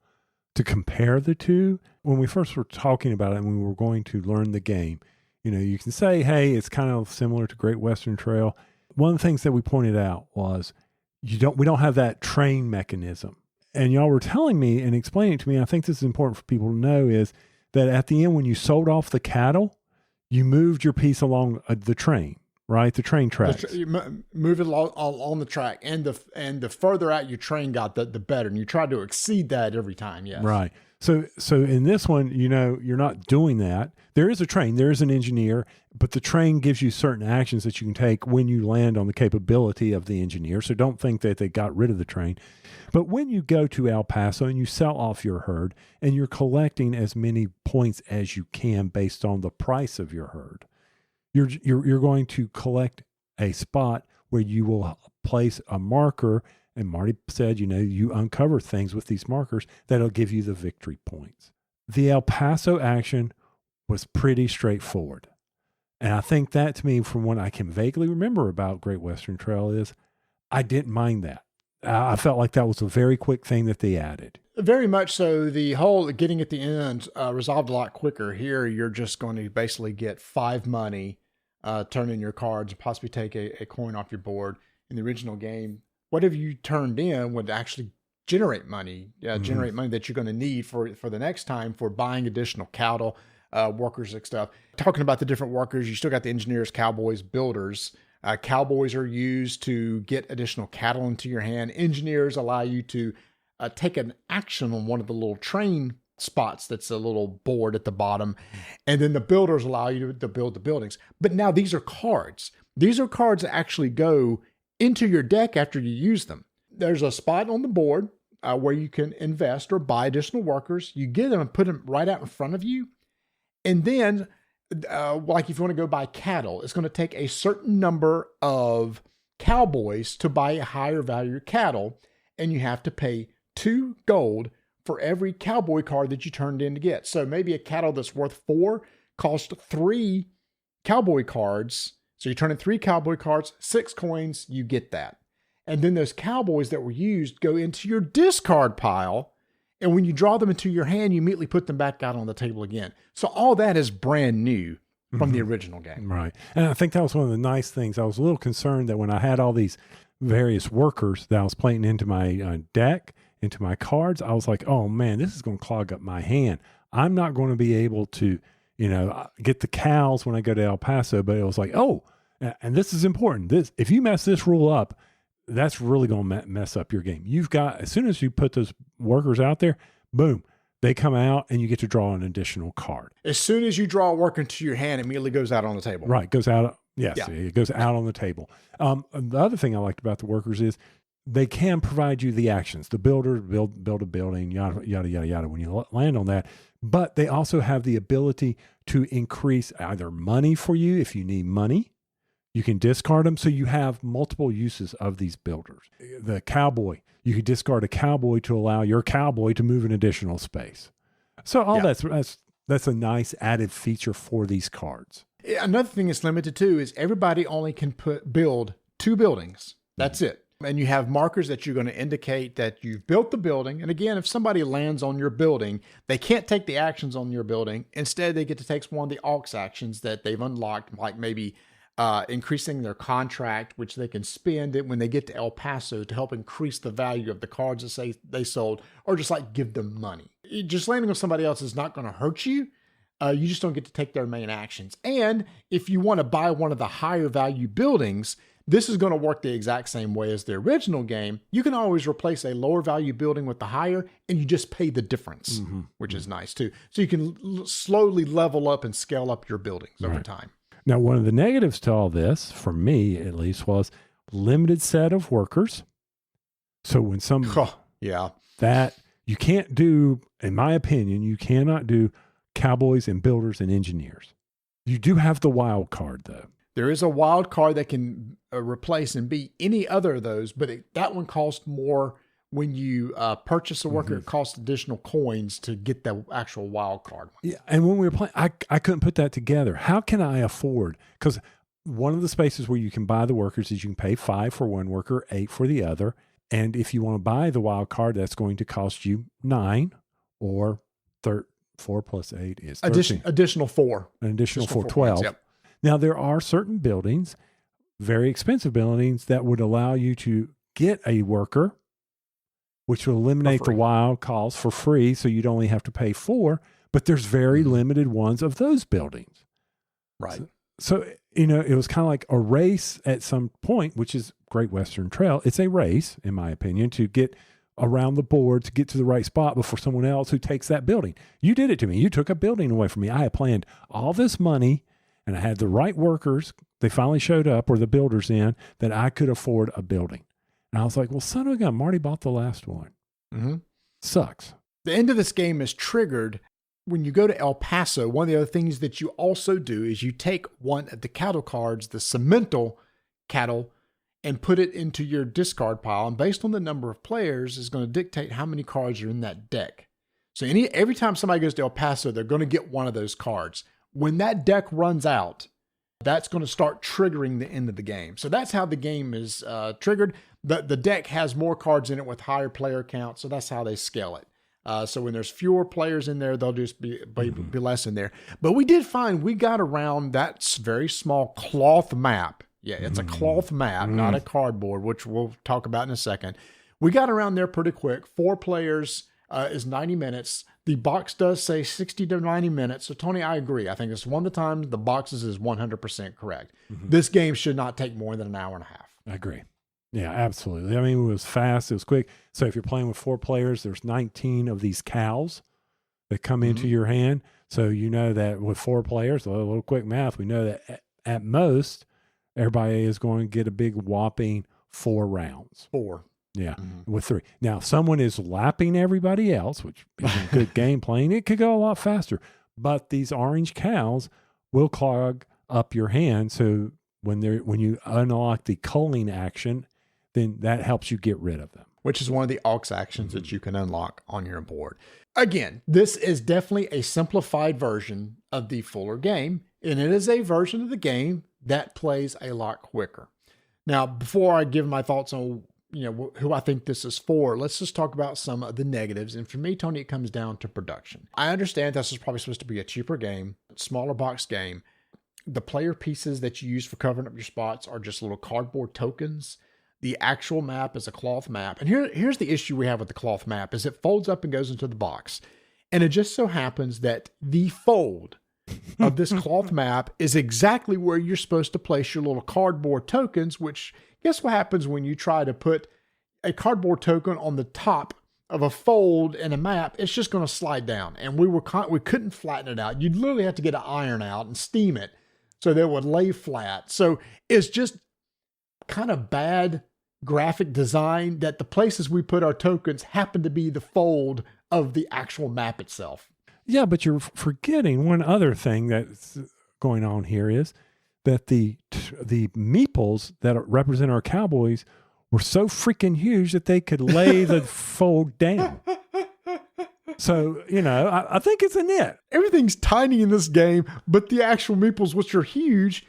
to compare the two. When we first were talking about it and we were going to learn the game, you can say, hey, it's kind of similar to Great Western Trail. One of the things that we pointed out was we don't have that train mechanism. And y'all were telling me and explaining to me, I think this is important for people to know, is that at the end, when you sold off the cattle, you moved your piece along the train, right? The train tracks. You move it on the track, and the further out your train got, the better. And you try to exceed that every time. Yes. Right. So in this one, you're not doing that. There is a train, there is an engineer, but the train gives you certain actions that you can take when you land on the capability of the engineer. So don't think that they got rid of the train. But when you go to El Paso and you sell off your herd and you're collecting as many points as you can based on the price of your herd, you're going to collect a spot where you will place a marker. And Marty said, you uncover things with these markers that'll give you the victory points. The El Paso action was pretty straightforward. And I think that, to me, from what I can vaguely remember about Great Western Trail, is I didn't mind that. I felt like that was a very quick thing that they added. Very much so. The whole getting at the end resolved a lot quicker. Here, you're just going to basically get 5 money, turn in your cards, and possibly take a coin off your board. In the original game, whatever you turned in would actually generate money, generate money that you're going to need for the next time for buying additional cattle, workers and stuff. Talking about the different workers, you still got the engineers, cowboys, builders. Cowboys are used to get additional cattle into your hand. Engineers allow you to take an action on one of the little train spots that's a little board at the bottom. And then the builders allow you to build the buildings. But now these are cards. These are cards that actually go into your deck after you use them. There's a spot on the board where you can invest or buy additional workers. You get them and put them right out in front of you. And then, like if you want to go buy cattle, it's going to take a certain number of cowboys to buy a higher value cattle. And you have to pay 2 gold for every cowboy card that you turned in to get. So maybe a cattle that's worth 4 cost 3 cowboy cards. So you turn in 3 cowboy cards, 6 coins, you get that. And then those cowboys that were used go into your discard pile. And when you draw them into your hand, you immediately put them back out on the table again. So all that is brand new from the original game. Right. And I think that was one of the nice things. I was a little concerned that when I had all these various workers that I was playing into my deck, into my cards, I was like, oh man, this is going to clog up my hand. I'm not going to be able to, get the cows when I go to El Paso. But it was like, oh, and this is important. If you mess this rule up, that's really going to mess up your game. You've got, as soon as you put those workers out there, boom, they come out and you get to draw an additional card. As soon as you draw a worker into your hand, it immediately goes out on the table. Right, goes out. Yes, yeah. It goes out on the table. The other thing I liked about the workers is they can provide you the actions. The builder build a building, yada, yada, yada, yada, when you land on that. But they also have the ability to increase either money for you if you need money. You can discard them, so you have multiple uses of these builders. The cowboy, you could discard a cowboy to allow your cowboy to move an additional space. So that's a nice added feature for these cards. Another thing it's limited to is everybody only can build 2 buildings. That's it. And you have markers that you're going to indicate that you've built the building. And again, if somebody lands on your building, they can't take the actions on your building. Instead, they get to take one of the aux actions that they've unlocked, like maybe increasing their contract, which they can spend it when they get to El Paso to help increase the value of the cards that they sold, or just like give them money. Just landing on somebody else is not going to hurt you. You just don't get to take their main actions. And if you want to buy one of the higher value buildings, this is going to work the exact same way as the original game. You can always replace a lower value building with the higher, and you just pay the difference, which is nice too. So you can slowly level up and scale up your buildings over time. Now, one of the negatives to all this, for me at least, was limited set of workers. So when that you can't do, in my opinion, you cannot do cowboys and builders and engineers. You do have the wild card, though. There is a wild card that can replace and be any other of those, but that one costs more. When you purchase a worker, it costs additional coins to get the actual wild card. Yeah, and when we were playing, I couldn't put that together. How can I afford? Because one of the spaces where you can buy the workers is you can pay 5 for one worker, 8 for the other. And if you want to buy the wild card, that's going to cost you 9 or 4 plus 8 is 13. Additional 4. An additional 4, 12. Points, yep. Now, there are certain buildings, very expensive buildings, that would allow you to get a worker, which will eliminate the wild calls for free, so you'd only have to pay 4, but there's very limited ones of those buildings. Right. So, it was kind of like a race at some point, which is Great Western Trail. It's a race, in my opinion, to get around the board to get to the right spot before someone else who takes that building. You did it to me. You took a building away from me. I had planned all this money and I had the right workers. They finally showed up, or the builders in, that I could afford a building. And I was like, well, son of a gun, Marty bought the last one. Mm-hmm. Sucks. The end of this game is triggered when you go to El Paso. One of the other things that you also do is you take one of the cattle cards, the Cemental cattle, and put it into your discard pile. And based on the number of players is going to dictate how many cards are in that deck. So every time somebody goes to El Paso, they're going to get one of those cards. When that deck runs out, that's going to start triggering the end of the game. So that's how the game is triggered. The deck has more cards in it with higher player count. So that's how they scale it. So when there's fewer players in there, they'll just be less in there. But we did find we got around that very small cloth map. Yeah, it's a cloth map, not a cardboard, which we'll talk about in a second. We got around there pretty quick. 4 players is 90 minutes. The box does say 60 to 90 minutes. So, Tony, I agree. I think it's one of the times the boxes is 100% correct. Mm-hmm. This game should not take more than an hour and a half. I agree. Yeah, absolutely. I mean, it was fast. It was quick. So if you're playing with 4 players, there's 19 of these cows that come into your hand. So you know that with 4 players, a little quick math, we know that at most, everybody is going to get a big whopping 4 rounds. 4. Yeah, with 3. Now, if someone is lapping everybody else, which isn't good game playing, it could go a lot faster. But these orange cows will clog up your hand. So when you unlock the culling action, then that helps you get rid of them. Which is one of the aux actions that you can unlock on your board. Again, this is definitely a simplified version of the fuller game, and it is a version of the game that plays a lot quicker. Now, before I give my thoughts on who I think this is for, let's just talk about some of the negatives. And for me, Tony, it comes down to production. I understand this is probably supposed to be a cheaper game, smaller box game. The player pieces that you use for covering up your spots are just little cardboard tokens. The actual map is a cloth map. And here's the issue we have with the cloth map is it folds up and goes into the box. And it just so happens that the fold of this cloth map is exactly where you're supposed to place your little cardboard tokens, which guess what happens when you try to put a cardboard token on the top of a fold in a map? It's just going to slide down. And we couldn't flatten it out. You'd literally have to get an iron out and steam it so that it would lay flat. So it's just kind of bad graphic design that the places we put our tokens happen to be the fold of the actual map itself. Yeah, but you're forgetting one other thing that's going on here is that the meeples that represent our cowboys were so freaking huge that they could lay the fold down. So, I think it's a nit. Everything's tiny in this game, but the actual meeples, which are huge,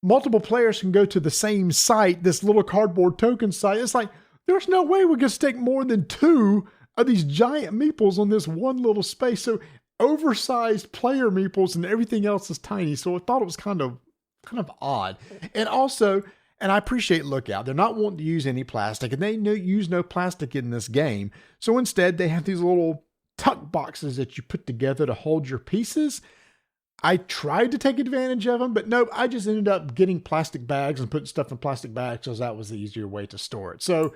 multiple players can go to the same site, this little cardboard token site. It's like, there's no way we can stick more than 2 of these giant meeples on this one little space. So oversized player meeples and everything else is tiny. So I thought it was kind of odd. And also, and I appreciate Lookout, they're not wanting to use any plastic, and they use no plastic in this game. So instead, they have these little tuck boxes that you put together to hold your pieces. I tried to take advantage of them, but nope, I just ended up getting plastic bags and putting stuff in plastic bags because that was the easier way to store it. So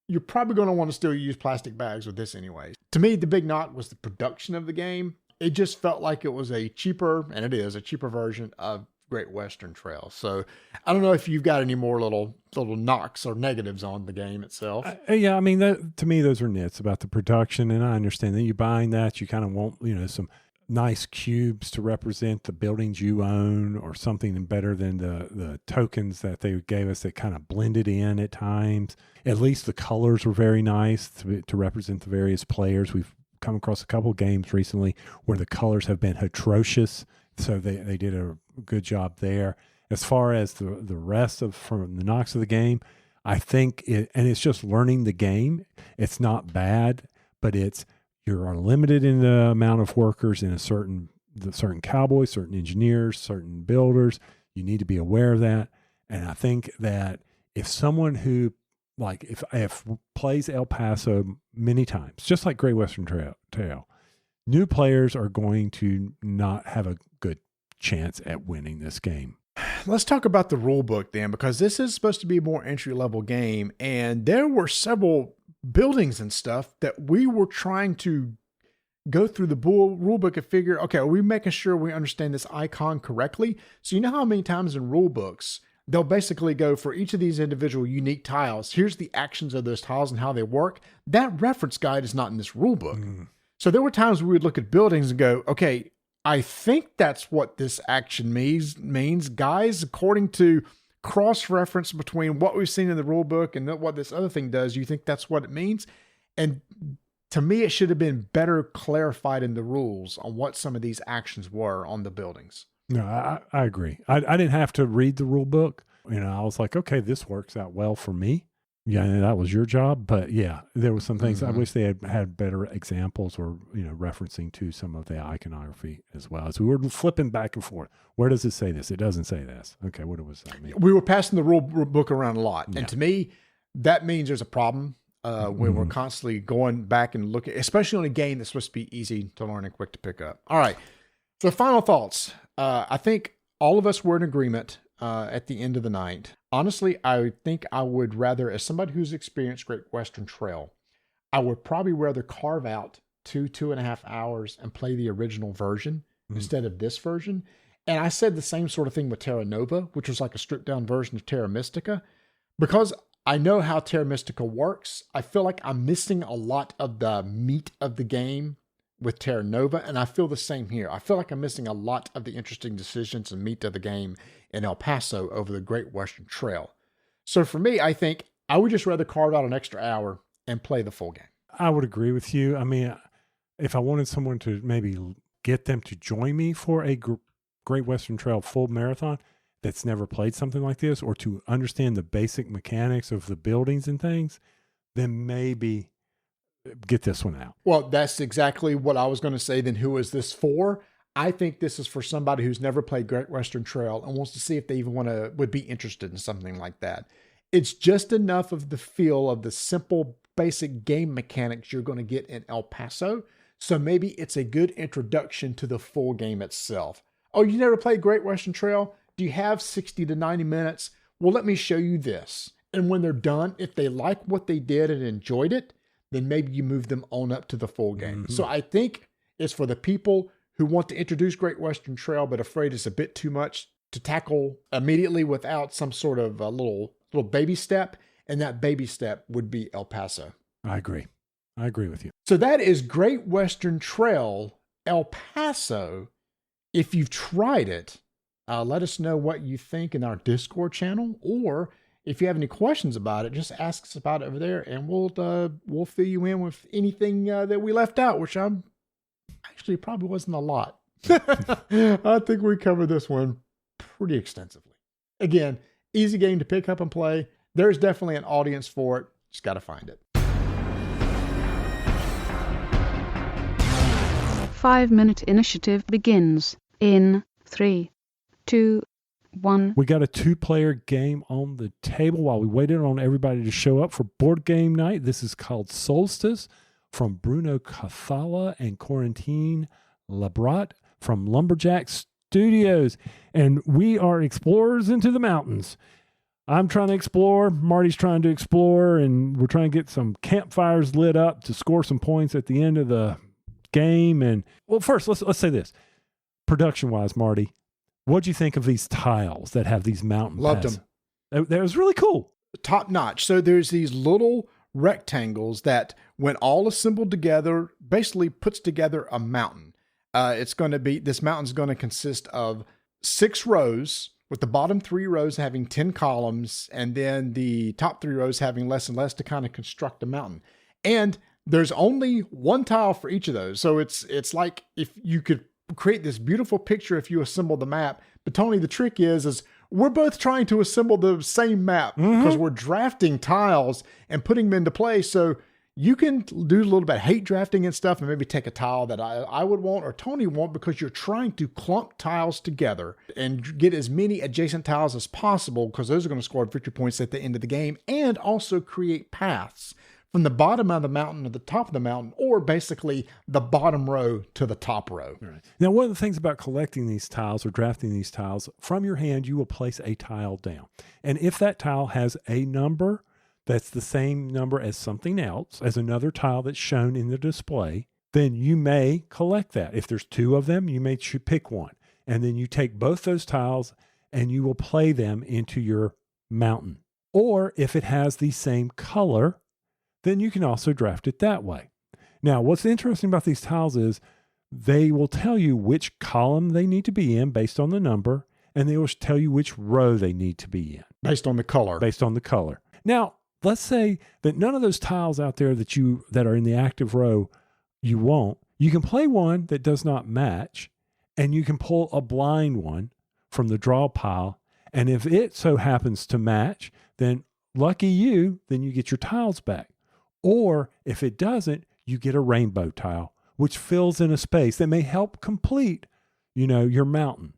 you're probably going to want to still use plastic bags with this anyways. To me, the big knock was the production of the game. It just felt like it was a cheaper, and it is a cheaper version of Great Western Trail. So I don't know if you've got any more little knocks or negatives on the game itself. Yeah, I mean, to me, those are nits about the production, and I understand that you buying that, you kind of want, some nice cubes to represent the buildings you own or something better than the tokens that they gave us that kind of blended in at times. At least the colors were very nice to represent the various players. We've come across a couple of games recently where the colors have been atrocious. So they did a good job there. As far as the rest from the knocks of the game, I think it's just learning the game. It's not bad, but you're limited in the amount of workers in certain cowboys, certain engineers, certain builders. You need to be aware of that. And I think that if someone who if plays El Paso many times, just like Great Western Trail, new players are going to not have a good chance at winning this game. let's talk about the rule book then, because this is supposed to be a more entry-level game, and there were several buildings and stuff that we were trying to go through the rule book and figure, okay, are we making sure we understand this icon correctly? So you know how many times in rule books, they'll basically go for each of these individual unique tiles, here's the actions of those tiles and how they work. That reference guide is not in this rule book. So there were times we would look at buildings and go, okay, I think that's what this action means. Guys, according to cross-reference between what we've seen in the rule book and what this other thing does, you think that's what it means? And to me, it should have been better clarified in the rules on what some of these actions were on the buildings. No, I agree. I didn't have to read the rule book. I was like, okay, this works out well for me. Yeah, that was your job. But yeah, there were some things I wish they had better examples or, referencing to some of the iconography as well. As we were flipping back and forth. Where does it say this? It doesn't say this. Okay, what does that mean? We were passing the rule book around a lot. Yeah. And to me, that means there's a problem when we're constantly going back and looking, especially on a game that's supposed to be easy to learn and quick to pick up. All right. So final thoughts. I think all of us were in agreement at the end of the night. Honestly, I think I would rather, as somebody who's experienced Great Western Trail, I would probably rather carve out 2.5 hours and play the original version instead of this version. And I said the same sort of thing with Terra Nova, which was like a stripped down version of Terra Mystica. Because I know how Terra Mystica works, I feel like I'm missing a lot of the meat of the game with Terra Nova, and I feel the same here. I feel like I'm missing a lot of the interesting decisions and meat of the game in El Paso over the Great Western Trail. So for me, I think I would just rather carve out an extra hour and play the full game. I would agree with you. I mean, if I wanted someone to maybe get them to join me for a Great Western Trail full marathon that's never played something like this, or to understand the basic mechanics of the buildings and things, then maybe get this one out. Well, that's exactly what I was going to say. Then who is this for? I think this is for somebody who's never played Great Western Trail and wants to see if they even would be interested in something like that. It's just enough of the feel of the simple, basic game mechanics you're going to get in El Paso. So maybe it's a good introduction to the full game itself. Oh, you never played Great Western Trail? Do you have 60 to 90 minutes? Well, let me show you this. And when they're done, if they like what they did and enjoyed it, then maybe you move them on up to the full game. So I think it's for the people who want to introduce Great Western Trail, but afraid it's a bit too much to tackle immediately without some sort of a little baby step. And that baby step would be El Paso. I agree with you. So that is Great Western Trail, El Paso. If you've tried it, let us know what you think in our Discord channel, or if you have any questions about it, just ask us about it over there, and we'll fill you in with anything that we left out, which I'm actually probably wasn't a lot. I think we covered this one pretty extensively. Again, easy game to pick up and play. There's definitely an audience for it. Just got to find it. 5-minute initiative begins in 3, 2, 1. We got a 2-player game on the table while we waited on everybody to show up for board game night. This is called Solstis from Bruno Cathala and Corentin Labrat from Lumberjack Studios. And we are explorers into the mountains. I'm trying to explore, Marty's trying to explore, and we're trying to get some campfires lit up to score some points at the end of the game. And well, first, let's say this. Production-wise, Marty, what'd you think of these tiles that have these mountain Loved paths? them. That was really cool. Top notch. So there's these little rectangles that, when all assembled together, basically puts together a mountain. This mountain's going to consist of 6 rows, with the bottom 3 rows having 10 columns, and then the top 3 rows having less and less to kind of construct a mountain. And there's only 1 tile for each of those. So it's like if you could create this beautiful picture if you assemble the map. But Tony, the trick is we're both trying to assemble the same map because we're drafting tiles and putting them into place. So you can do a little bit of hate drafting and stuff and maybe take a tile that I would want or Tony want, because you're trying to clump tiles together and get as many adjacent tiles as possible, because those are going to score victory points at the end of the game, and also create paths from the bottom of the mountain to the top of the mountain, or basically the bottom row to the top row. Right. Now, one of the things about collecting these tiles or drafting these tiles, from your hand, you will place a tile down. And if that tile has a number that's the same number as something else, as another tile that's shown in the display, then you may collect that. If there's 2 of them, you may pick one. And then you take both those tiles and you will play them into your mountain. Or if it has the same color, then you can also draft it that way. Now, what's interesting about these tiles is they will tell you which column they need to be in based on the number, and they will tell you which row they need to be in. Based on the color. Based on the color. Now, let's say that none of those tiles out there that are in the active row you won't. You can play one that does not match, and you can pull a blind one from the draw pile. And if it so happens to match, then lucky you, then you get your tiles back. Or if it doesn't, you get a rainbow tile, which fills in a space that may help complete, your mountain.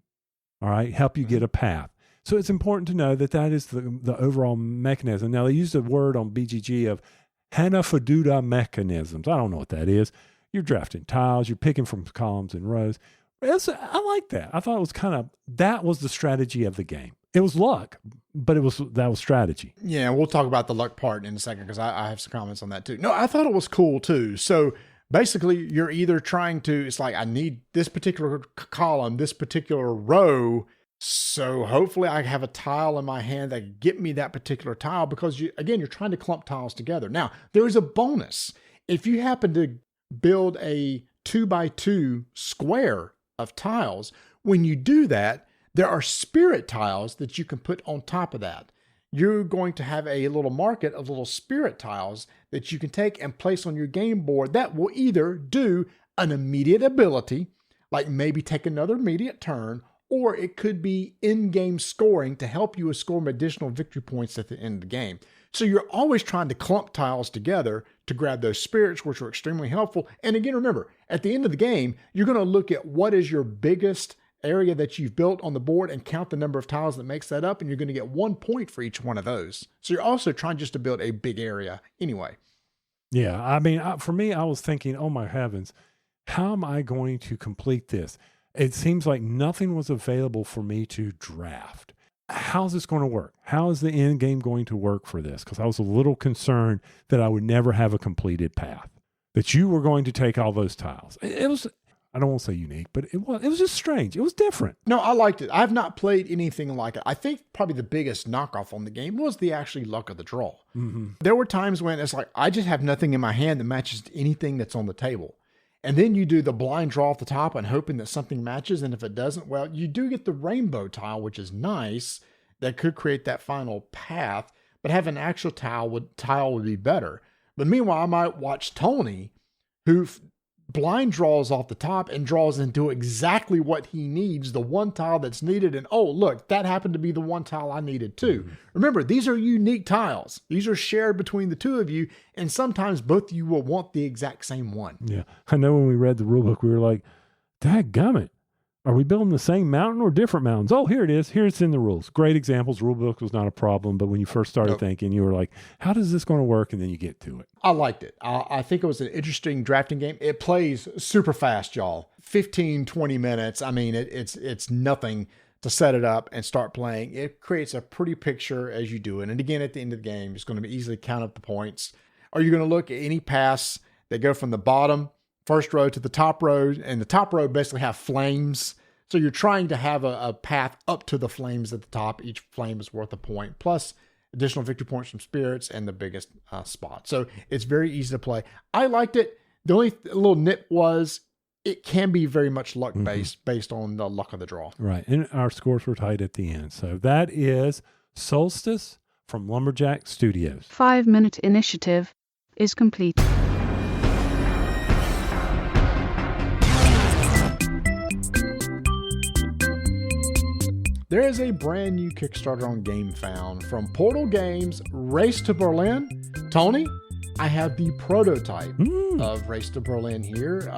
All right, help you get a path. So it's important to know that is the overall mechanism. Now, they use the word on BGG of Hanafuda mechanisms. I don't know what that is. You're drafting tiles, you're picking from columns and rows. I like that. I thought it was that was the strategy of the game. It was luck, but that was strategy. Yeah, we'll talk about the luck part in a second because I have some comments on that too. No, I thought it was cool too. So basically, you're either trying to, it's like, I need this particular column, this particular row. So hopefully I have a tile in my hand that can get me that particular tile because, you're trying to clump tiles together. Now, there is a bonus. If you happen to build a 2x2 square of tiles, when you do that, there are spirit tiles that you can put on top of that. You're going to have a little market of little spirit tiles that you can take and place on your game board that will either do an immediate ability, like maybe take another immediate turn, or it could be in-game scoring to help you score additional victory points at the end of the game. So you're always trying to clump tiles together to grab those spirits, which are extremely helpful. And again, remember, at the end of the game, you're going to look at what is your biggest area that you've built on the board and count the number of tiles that makes that up, and you're going to get 1 point for each one of those. So you're also trying just to build a big area anyway. Yeah, I mean, for me, I was thinking, oh my heavens, how am I going to complete this? It seems like nothing was available for me to draft. How's this going to work? How is the end game going to work for this? Because I was a little concerned that I would never have a completed path, that you were going to take all those tiles. It was, I don't want to say unique, but it was just strange. It was different. No, I liked it. I've not played anything like it. I think probably the biggest knockoff on the game was the actually luck of the draw. Mm-hmm. There were times when it's like, I just have nothing in my hand that matches anything that's on the table. And then you do the blind draw off the top and hoping that something matches. And if it doesn't, well, you do get the rainbow tile, which is nice. That could create that final path. But having an actual tile would be better. But meanwhile, I might watch Tony, who blind draws off the top and draws into exactly what he needs, the one tile that's needed. And oh, look, that happened to be the one tile I needed too. Mm-hmm. Remember, these are unique tiles. These are shared between the two of you. And sometimes both of you will want the exact same one. Yeah. I know when we read the rule book, we were like, dadgummit. Are we building the same mountain or different mountains? Oh, here it is. Here it's in the rules. Great examples. Rule book was not a problem. But when you first started thinking, you were like, how does this going to work? And then you get to it. I liked it. I think it was an interesting drafting game. It plays super fast, y'all. 15, 20 minutes. I mean, it's nothing to set it up and start playing. It creates a pretty picture as you do it. And again, at the end of the game, it's going to be easily count up the points. Are you going to look at any paths that go from the bottom first row to the top row, and the top row basically have flames. So you're trying to have a path up to the flames at the top. Each flame is worth a point, plus additional victory points from spirits and the biggest spot. So it's very easy to play. I liked it. The only little nit was it can be very much luck based on the luck of the draw. Right. And our scores were tight at the end. So that is Solstice from Lumberjack Studios. 5-minute initiative is complete. There is a brand new Kickstarter on GameFound from Portal Games, Race to Berlin. Tony, I have the prototype of Race to Berlin here.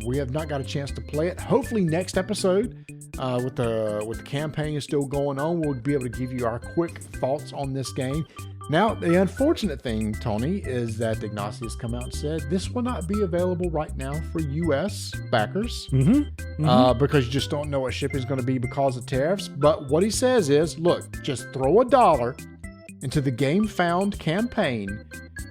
We have not got a chance to play it. Hopefully next episode, with the campaign is still going on, we'll be able to give you our quick thoughts on this game. Now, the unfortunate thing, Tony, is that Ignacy has come out and said this will not be available right now for U.S. backers because you just don't know what shipping is going to be because of tariffs. But what he says is, look, just throw $1 into the Game Found campaign,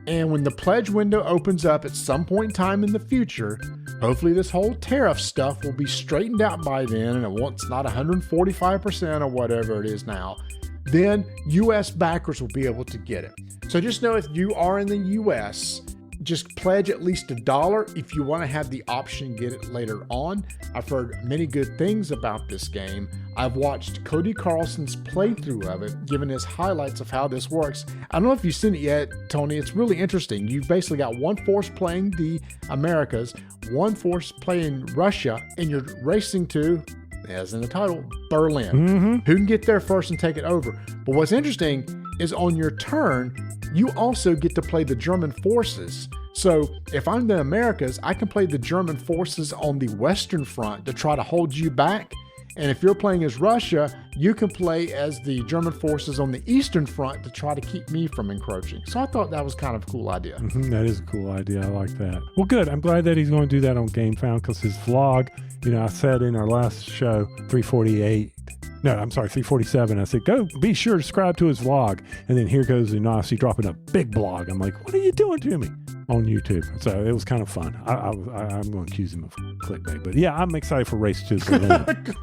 and when the pledge window opens up at some point in time in the future, hopefully this whole tariff stuff will be straightened out by then, and it's not 145% or whatever it is now. Then U.S. backers will be able to get it. So just know if you are in the U.S., just pledge at least $1 if you want to have the option to get it later on. I've heard many good things about this game. I've watched Cody Carlson's playthrough of it, giving his highlights of how this works. I don't know if you've seen it yet, Tony. It's really interesting. You've basically got one force playing the Americas, one force playing Russia, and you're racing to, as in the title, Berlin. Who can get there first and take it over? But what's interesting is on your turn, you also get to play the German forces. So if I'm the Americas, I can play the German forces on the Western Front to try to hold you back. And if you're playing as Russia, you can play as the German forces on the Eastern Front to try to keep me from encroaching. So I thought that was kind of a cool idea. That is a cool idea. I like that. Well, good. I'm glad that he's going to do that on Game Found because his vlog, I said in our last show, 347. I said, go be sure to subscribe to his vlog. And then here goes Ignacy dropping a big blog. I'm like, what are you doing to me? On YouTube. So it was kind of fun. I'm going to accuse him of clickbait. But yeah, I'm excited for Race to Berlin.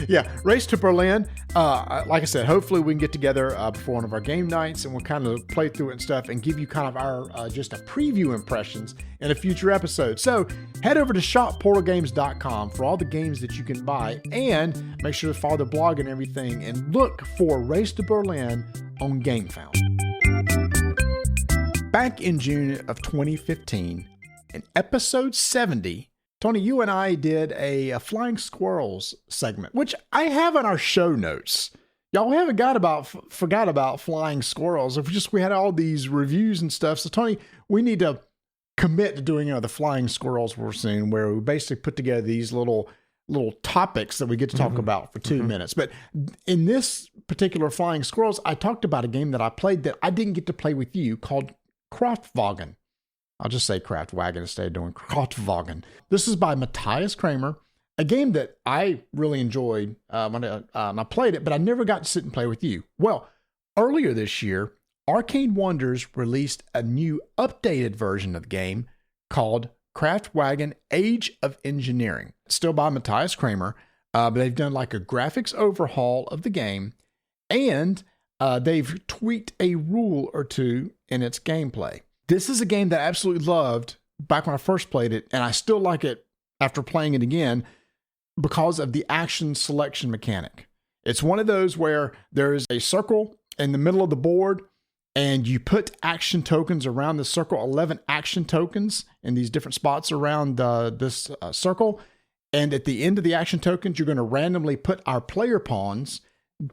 Yeah, Race to Berlin. Like I said, hopefully we can get together before one of our game nights and we'll kind of play through it and stuff and give you kind of our just a preview impressions in a future episode. So head over to shopportalgames.com for all the games that you can buy and make sure to follow the blog and everything and look for Race to Berlin on GameFound. Back in June of 2015, in episode 70, Tony, you and I did a Flying Squirrels segment, which I have in our show notes. Y'all haven't forgot about Flying Squirrels. We had all these reviews and stuff. So Tony, we need to commit to doing the Flying Squirrels we're seeing, where we basically put together these little topics that we get to talk about for 2 minutes. But in this particular Flying Squirrels, I talked about a game that I played that I didn't get to play with you called Kraftwagen. I'll just say Kraftwagen instead of doing Kraftwagen. This is by Matthias Kramer, a game that I really enjoyed when I played it, but I never got to sit and play with you. Well, earlier this year, Arcane Wonders released a new updated version of the game called Kraftwagen Age of Engineering. It's still by Matthias Kramer, but they've done like a graphics overhaul of the game, and they've tweaked a rule or two in its gameplay. This is a game that I absolutely loved back when I first played it, and I still like it after playing it again because of the action selection mechanic. It's one of those where there is a circle in the middle of the board, and you put action tokens around the circle, 11 action tokens in these different spots around this circle. And at the end of the action tokens, you're going to randomly put our player pawns.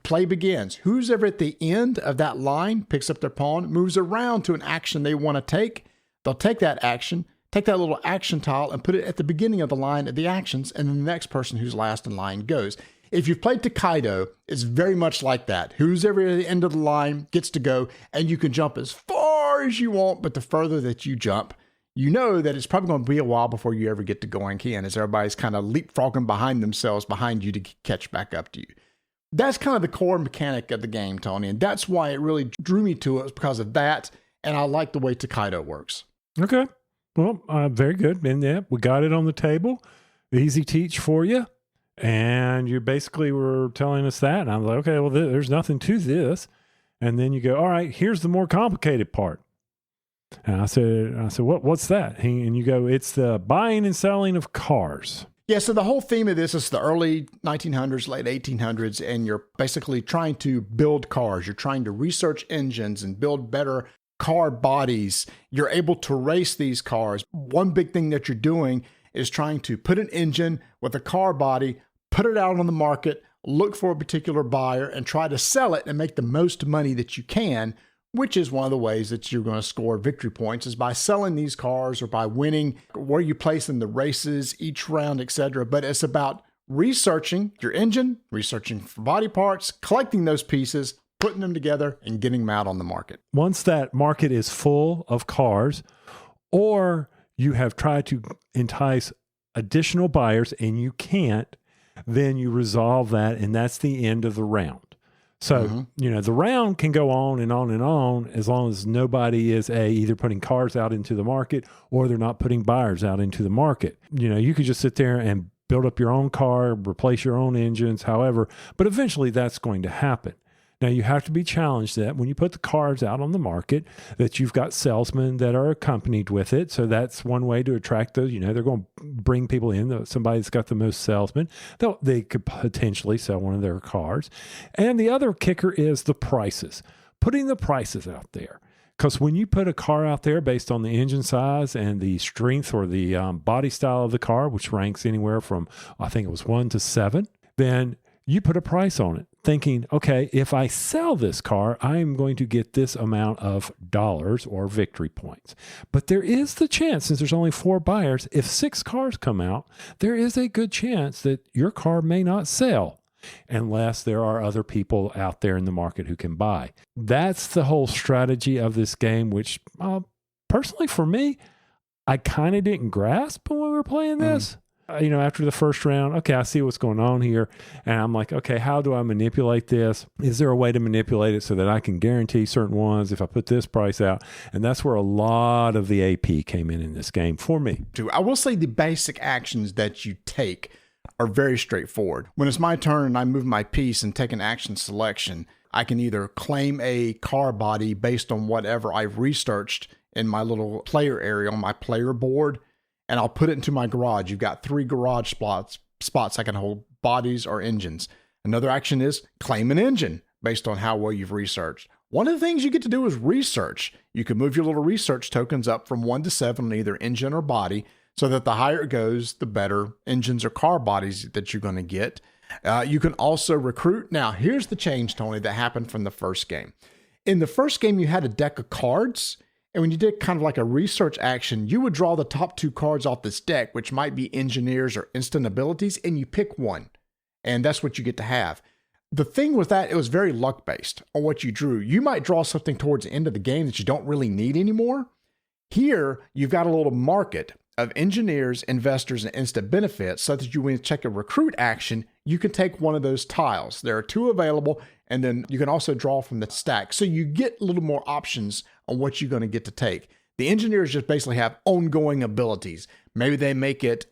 Play begins. Who's ever at the end of that line picks up their pawn, moves around to an action they want to take. They'll take that action, take that little action tile and put it at the beginning of the line of the actions, and then the next person who's last in line goes. If you've played Coyote, it's very much like that. Who's ever at the end of the line gets to go, and you can jump as far as you want, but the further that you jump, you know that it's probably going to be a while before you ever get to going in, as everybody's kind of leapfrogging behind themselves behind you to catch back up to you. That's kind of the core mechanic of the game, Tony, and that's why it really drew me to it, was because of that, and I like the way Coyote works. Okay. Well, very good. And yeah, we got it on the table. Easy teach for you. And you basically were telling us that. And I was like, okay, well, there's nothing to this. And then you go, all right, here's the more complicated part. And I said, what's that? And you go, it's the buying and selling of cars. Yeah, so the whole theme of this is the early 1900s, late 1800s, and you're basically trying to build cars. You're trying to research engines and build better car bodies. You're able to race these cars. One big thing that you're doing is trying to put an engine with a car body, put it out on the market, look for a particular buyer, and try to sell it and make the most money that you can, which is one of the ways that you're going to score victory points, is by selling these cars or by winning where you place in the races, each round, etc. But it's about researching your engine, researching for body parts, collecting those pieces, putting them together and getting them out on the market. Once that market is full of cars, or you have tried to entice additional buyers and you can't, then you resolve that, and that's the end of the round. So, the round can go on and on and on as long as nobody is either putting cars out into the market or they're not putting buyers out into the market. You could just sit there and build up your own car, replace your own engines, however, but eventually that's going to happen. Now, you have to be challenged that when you put the cars out on the market, that you've got salesmen that are accompanied with it. So that's one way to attract those. They're going to bring people in. Somebody that's got the most salesmen, they could potentially sell one of their cars. And the other kicker is the prices, putting the prices out there. Because when you put a car out there based on the engine size and the strength or the body style of the car, which ranks anywhere from, I think it was 1 to 7, then you put a price on it, thinking, okay, if I sell this car, I'm going to get this amount of dollars or victory points. But there is the chance, since there's only 4 buyers, if 6 cars come out, there is a good chance that your car may not sell unless there are other people out there in the market who can buy. That's the whole strategy of this game, which personally for me, I kind of didn't grasp when we were playing this. After the first round, okay, I see what's going on here. And I'm like, okay, how do I manipulate this? Is there a way to manipulate it so that I can guarantee certain ones if I put this price out? And that's where a lot of the AP came in this game for me. I will say the basic actions that you take are very straightforward. When it's my turn and I move my piece and take an action selection, I can either claim a car body based on whatever I've researched in my little player area on my player board, and I'll put it into my garage. You've got 3 garage spots I can hold bodies or engines. Another action is claim an engine based on how well you've researched. One of the things you get to do is research. You can move your little research tokens up from 1 to 7 on either engine or body, so that the higher it goes, the better engines or car bodies that you're going to get. You can also recruit. Now, here's the change, Tony, that happened from the first game. In the first game, you had a deck of cards. And when you did kind of like a research action, you would draw the top 2 cards off this deck, which might be engineers or instant abilities, and you pick one. And that's what you get to have. The thing with that, it was very luck-based on what you drew. You might draw something towards the end of the game that you don't really need anymore. Here, you've got a little market of engineers, investors, and instant benefits, so that when you check a recruit action, you can take one of those tiles. There are 2 available, and then you can also draw from the stack. So you get a little more options on what you're going to get to take. The engineers just basically have ongoing abilities. Maybe they make it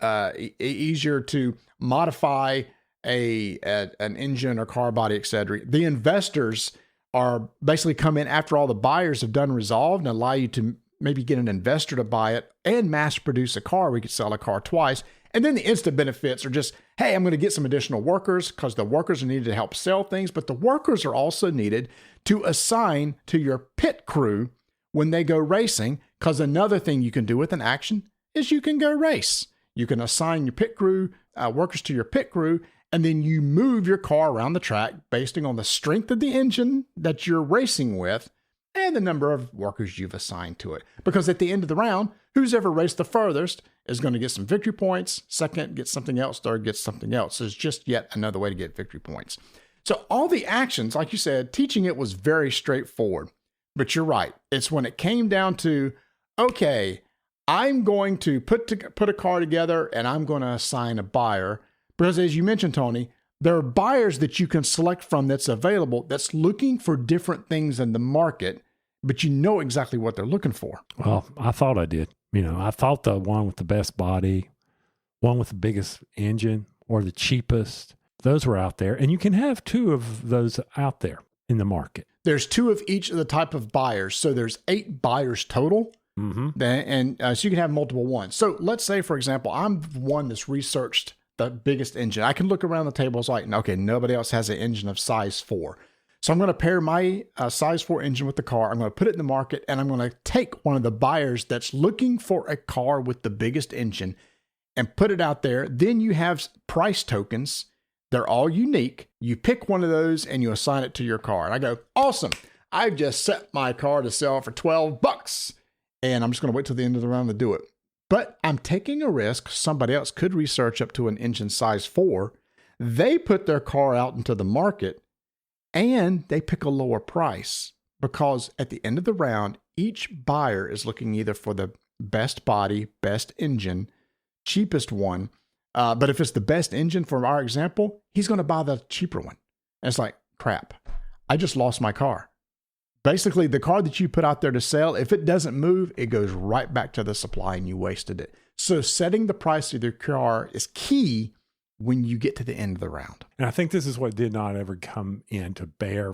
easier to modify an engine or car body, etc. The investors are basically come in after all the buyers have done resolved and allow you to maybe get an investor to buy it and mass produce a car. We could sell a car twice. And then the instant benefits are just, hey, I'm going to get some additional workers because the workers are needed to help sell things, but the workers are also needed to assign to your pit crew when they go racing, because another thing you can do with an action is you can go race. You can assign your pit crew, workers to your pit crew, and then you move your car around the track based on the strength of the engine that you're racing with and the number of workers you've assigned to it. Because at the end of the round, who's ever raced the furthest is going to get some victory points. Second, get something else. Third, get something else. So it's just yet another way to get victory points. So all the actions, like you said, teaching it was very straightforward. But you're right. It's when it came down to, okay, I'm going to put a car together and I'm going to assign a buyer. Because as you mentioned, Tony, there are buyers that you can select from that's available that's looking for different things in the market, but you know exactly what they're looking for. Well, I thought I did. I thought the one with the best body, one with the biggest engine, or the cheapest, those were out there. And you can have 2 of those out there in the market. There's 2 of each of the type of buyers. So there's 8 buyers total. Mm-hmm. And so you can have multiple ones. So let's say, for example, I'm one that's researched the biggest engine. I can look around the table. It's like, okay, nobody else has an engine of size 4. So I'm going to pair my size 4 engine with the car. I'm going to put it in the market, and I'm going to take one of the buyers that's looking for a car with the biggest engine and put it out there. Then you have price tokens. They're all unique. You pick one of those and you assign it to your car. And I go, awesome. I've just set my car to sell for $12, and I'm just going to wait till the end of the round to do it. But I'm taking a risk. Somebody else could research up to an engine size 4. They put their car out into the market. and they pick a lower price because at the end of the round, each buyer is looking either for the best body, best engine, cheapest one. But if it's the best engine, for our example, he's going to buy the cheaper one. And it's like, crap, I just lost my car. Basically, the car that you put out there to sell, if it doesn't move, it goes right back to the supply and you wasted it. So setting the price of your car is key when you get to the end of the round. And I think this is what did not ever come into bear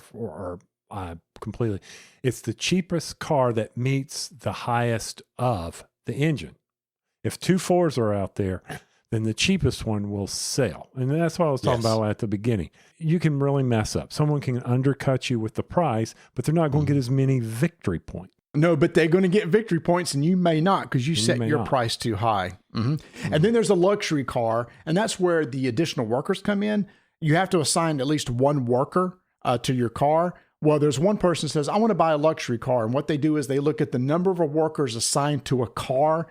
completely. It's the cheapest car that meets the highest of the engine. If 2 4s are out there, then the cheapest one will sell. And that's what I was talking about at the beginning. You can really mess up. Someone can undercut you with the price, but they're not going to get as many victory points. No, but they're going to get victory points and you may not because you set your price too high. And then there's a luxury car, and that's where the additional workers come in. You have to assign at least one worker to your car. Well, there's one person who says, I want to buy a luxury car. And what they do is they look at the number of workers assigned to a car,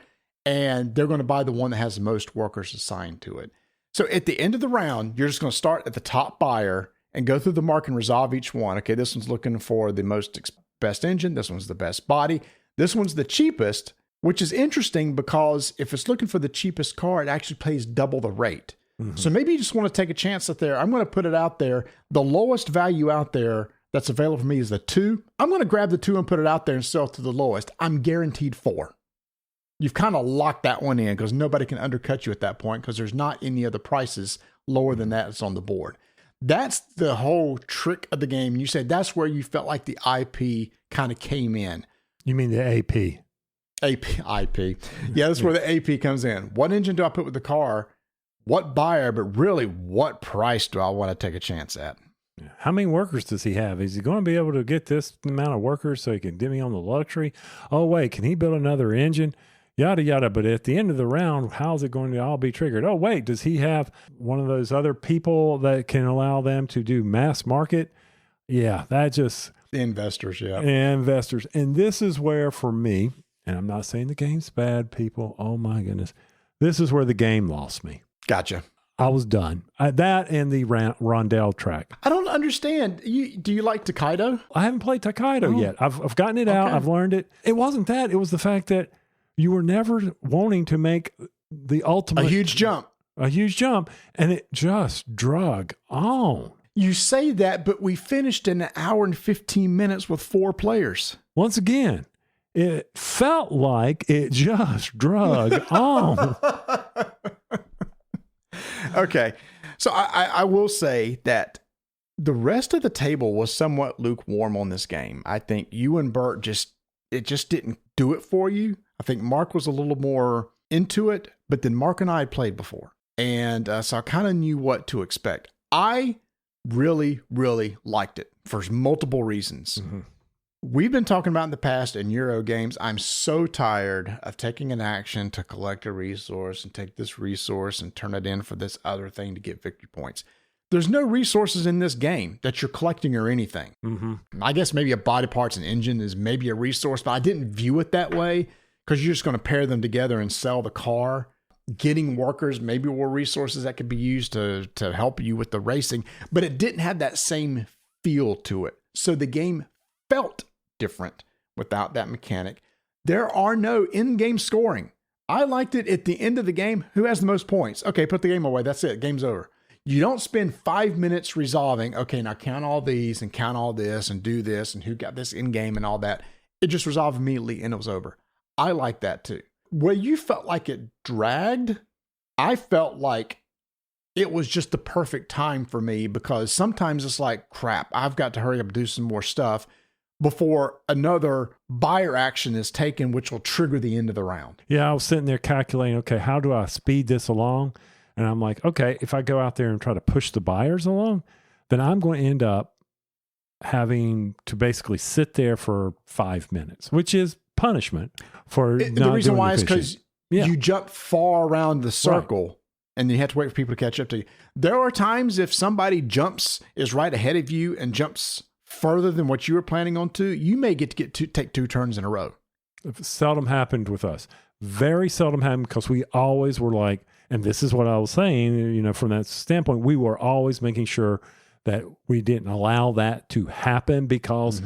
and they're going to buy the one that has the most workers assigned to it. So at the end of the round, you're just going to start at the top buyer and go through the mark and resolve each one. Okay, this one's looking for the best engine. This one's the best body. This one's the cheapest, which is interesting because if it's looking for the cheapest car, it actually pays double the rate. So maybe you just want to take a chance at there. I'm going to put it out there. The lowest value out there that's available for me is the 2. I'm going to grab the 2 and put it out there and sell it to the lowest. I'm guaranteed 4. You've kind of locked that one in because nobody can undercut you at that point because there's not any other prices lower than that that's on the board. That's the whole trick of the game. And you said that's where you felt like the IP kind of came in. You mean the AP? IP. Yeah, that's where the AP comes in. What engine do I put with the car? What buyer? But really, what price do I want to take a chance at? How many workers does he have? Is he going to be able to get this amount of workers so he can get me on the luxury? Oh, wait, can he build another engine? Yada, yada. But at the end of the round, how's it going to all be triggered? Oh, wait, does he have one of those other people that can allow them to do mass market? Yeah, that just... The investors, yeah. Investors. And this is where, for me, and I'm not saying the game's bad, people. Oh, my goodness. This is where the game lost me. Gotcha. I was done. That and the Rondell track. I don't understand. Do you like Takedo? I haven't played Takedo yet. I've gotten it out. I've learned it. It wasn't that. It was the fact that you were never wanting to make the ultimate... A huge jump. And it just drug on. You say that, but we finished in 1 hour and 15 minutes with 4 players. Once again, it felt like it just drug on. Okay. So I will say that the rest of the table was somewhat lukewarm on this game. I think you and Bert it just didn't do it for you. I think Mark was a little more into it, but then Mark and I had played before. And so I kind of knew what to expect. I really, really liked it for multiple reasons. We've been talking about in the past in Euro games, I'm so tired of taking an action to collect a resource and take this resource and turn it in for this other thing to get victory points. There's no resources in this game that you're collecting or anything. I guess maybe a body parts and engine is maybe a resource, but I didn't view it that way because you're just going to pair them together and sell the car. Getting workers maybe were resources that could be used to help you with the racing, but it didn't have that same feel to it. So the game felt different without that mechanic. There are no in-game scoring. I liked it at the end of the game. Who has the most points? Okay, put the game away. That's it. Game's over. You don't spend 5 minutes resolving, okay, now count all these and count all this and do this and who got this in-game and all that. It just resolved immediately and it was over. I like that too. Where you felt like it dragged, I felt like it was just the perfect time for me because sometimes it's like, crap, I've got to hurry up and do some more stuff before another buyer action is taken, which will trigger the end of the round. Yeah, I was sitting there calculating, okay, how do I speed this along? And I'm like, okay, if I go out there and try to push the buyers along, then I'm going to end up having to basically sit there for 5 minutes, which is punishment for not the reason doing why the is fishing. because you jump far around the circle and you have to wait for people to catch up to you. There are times if somebody is right ahead of you and jumps further than what you were planning on to, you may get to take 2 turns in a row. It seldom happened with us. Very seldom happened because we always were like, and this is what I was saying, from that standpoint, we were always making sure that we didn't allow that to happen because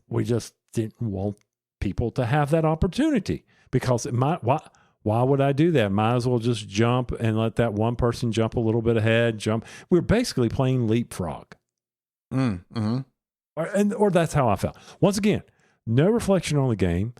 we just didn't want people to have that opportunity. Because it might, why would I do that? Might as well just jump and let that one person jump a little bit ahead, We're basically playing leapfrog. Or that's how I felt. Once again, no reflection on the game,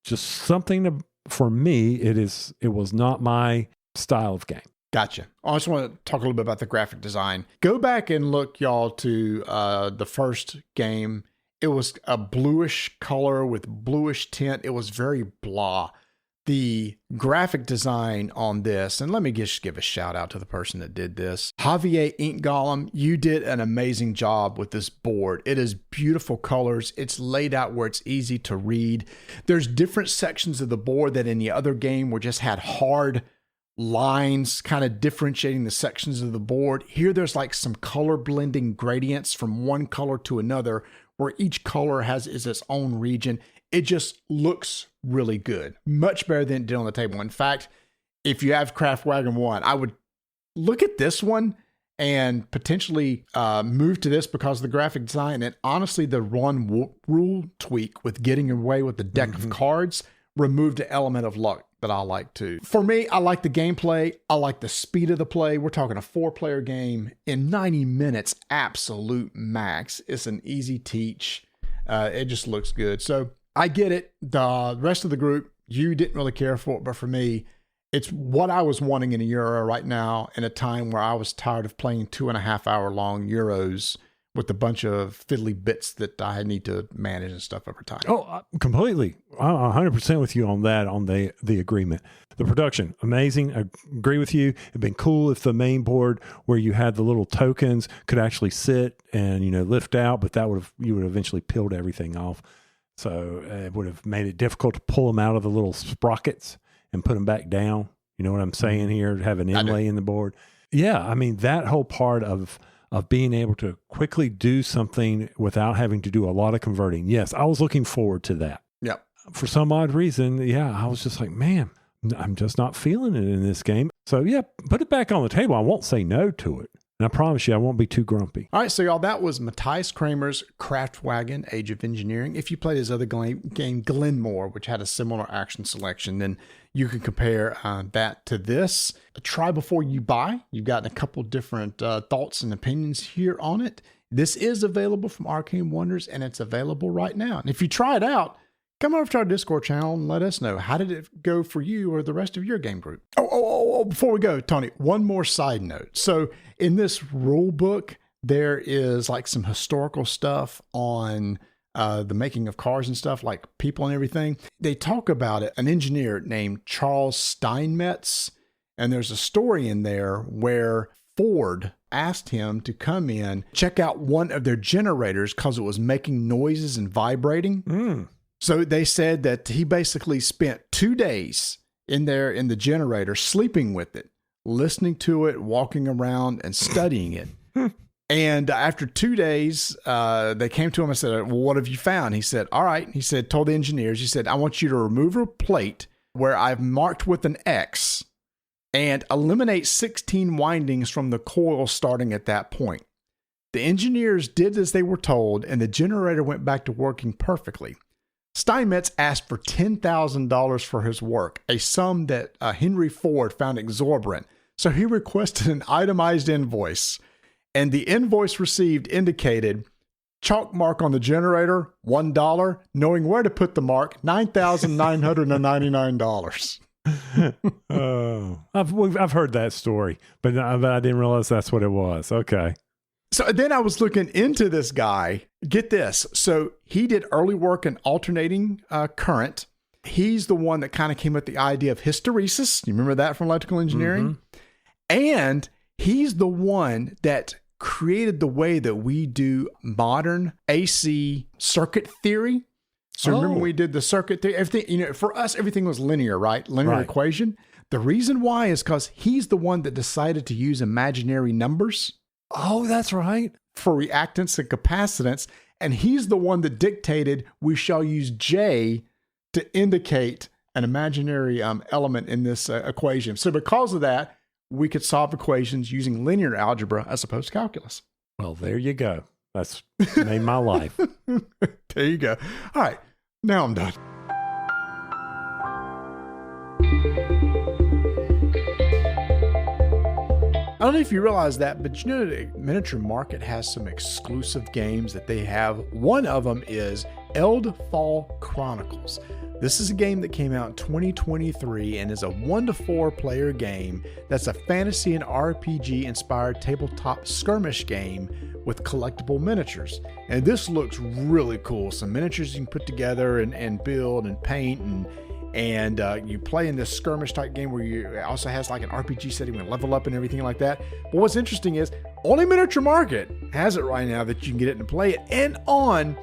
just something for me, it was not my style of game. Gotcha. I just want to talk a little bit about the graphic design. Go back and look, y'all, to the first game. It was a bluish color with bluish tint. It was very blah. The graphic design on this, and let me just give a shout out to the person that did this. Javier Ink Golem, you did an amazing job with this board. It is beautiful colors. It's laid out where it's easy to read. There's different sections of the board that in the other game were just had hard lines kind of differentiating the sections of the board. Here there's like some color blending gradients from one color to another where each color is its own region. It just looks really good. Much better than it did on the table. In fact, if you have Kraftwagen 1, I would look at this one and potentially move to this because of the graphic design. And honestly, the one rule tweak with getting away with the deck of cards removed the element of luck that I like too. For me, I like the gameplay. I like the speed of the play. We're talking a 4-player game in 90 minutes, absolute max. It's an easy teach. It just looks good. So I get it. The rest of the group, you didn't really care for it, but for me, it's what I was wanting in a Euro right now in a time where I was tired of playing 2.5 hour long Euros with a bunch of fiddly bits that I need to manage and stuff over time. Oh, completely. I'm 100% with you on that, on the agreement. The production, amazing. I agree with you. It'd been cool if the main board where you had the little tokens could actually sit and, lift out, but you would have eventually peeled everything off. So it would have made it difficult to pull them out of the little sprockets and put them back down. You know what I'm saying here? Have an inlay in the board. Yeah, I mean, that whole part of being able to quickly do something without having to do a lot of converting. Yes, I was looking forward to that. Yep. For some odd reason, I was just like, man, I'm just not feeling it in this game. So yeah, put it back on the table. I won't say no to it. And I promise you, I won't be too grumpy. All right, so y'all, that was Matthias Kramer's Kraftwagen, Age of Engineering. If you played his other game, Glenmore, which had a similar action selection, then you can compare that to this. Try before you buy. You've gotten a couple different thoughts and opinions here on it. This is available from Arcane Wonders, and it's available right now. And if you try it out, come over to our Discord channel and let us know. How did it go for you or the rest of your game group? Oh, before we go, Tony, one more side note. So in this rule book, there is like some historical stuff on the making of cars and stuff, like people and everything. They talk about it, an engineer named Charles Steinmetz, and there's a story in there where Ford asked him to come in, check out one of their generators because it was making noises and vibrating. So they said that he basically spent 2 days in there in the generator, sleeping with it, listening to it, walking around and studying it. And after 2 days, they came to him and said, well, what have you found? He said, all right. He said, told the engineers, he said, I want you to remove a plate where I've marked with an X and eliminate 16 windings from the coil starting at that point. The engineers did as they were told, and the generator went back to working perfectly. Steinmetz asked for $10,000 for his work, a sum that Henry Ford found exorbitant. So he requested an itemized invoice, and the invoice received indicated chalk mark on the generator, $1, knowing where to put the mark, $9,999. Oh, I've heard that story, but I didn't realize that's what it was. Okay. So then I was looking into this guy. Get this. So he did early work in alternating current. He's the one that kind of came up with the idea of hysteresis. You remember that from electrical engineering? And he's the one that created the way that we do modern AC circuit theory. So remember we did the circuit theory? Everything, for us, everything was linear, right? Linear equation. The reason why is because he's the one that decided to use imaginary numbers. Oh, that's right. For reactance and capacitance. And he's the one that dictated we shall use J to indicate an imaginary element in this equation. So because of that, we could solve equations using linear algebra as opposed to calculus. Well, there you go. That's made my life. There you go. All right. Now I'm done. I don't know if you realize that, but you know that Miniature Market has some exclusive games that they have. One of them is Eldfall Chronicles. This is a game that came out in 2023 and is a 1 to 4 player game that's a fantasy and RPG inspired tabletop skirmish game with collectible miniatures. And this looks really cool. Some miniatures you can put together and build and paint, and you play in this skirmish type game where you also has like an RPG setting with level up and everything like that. But what's interesting is only Miniature Market has it right now that you can get it and play it. And on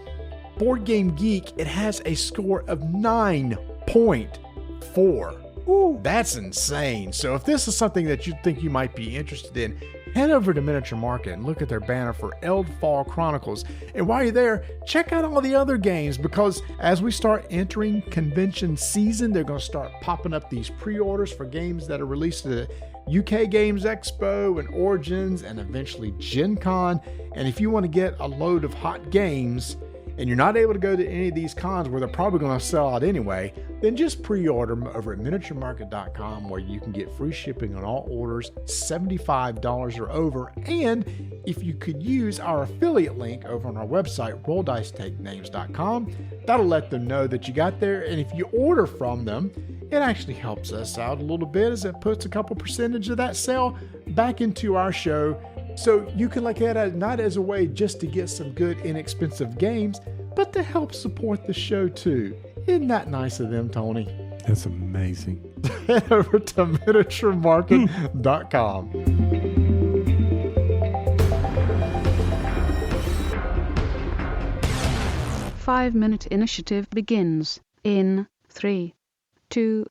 Board Game Geek, it has a score of 9.4. Ooh, that's insane. So if this is something that you think you might be interested in, head over to Miniature Market and look at their banner for Eldfall Chronicles. And while you're there, check out all the other games, because as we start entering convention season, they're going to start popping up these pre-orders for games that are released at the UK Games Expo and Origins and eventually Gen Con. And if you want to get a load of hot games and you're not able to go to any of these cons where they're probably going to sell out anyway, then just pre-order them over at miniaturemarket.com, where you can get free shipping on all orders $75 or over. And if you could use our affiliate link over on our website, rolldicetakenames.com, that'll let them know that you got there. And if you order from them, it actually helps us out a little bit, as it puts a couple percentage of that sale back into our show. So you can look at it not as a way just to get some good, inexpensive games, but to help support the show too. Isn't that nice of them, Tony? That's amazing. Head over to miniaturemarket.com. 5-minute initiative begins in 3, 2,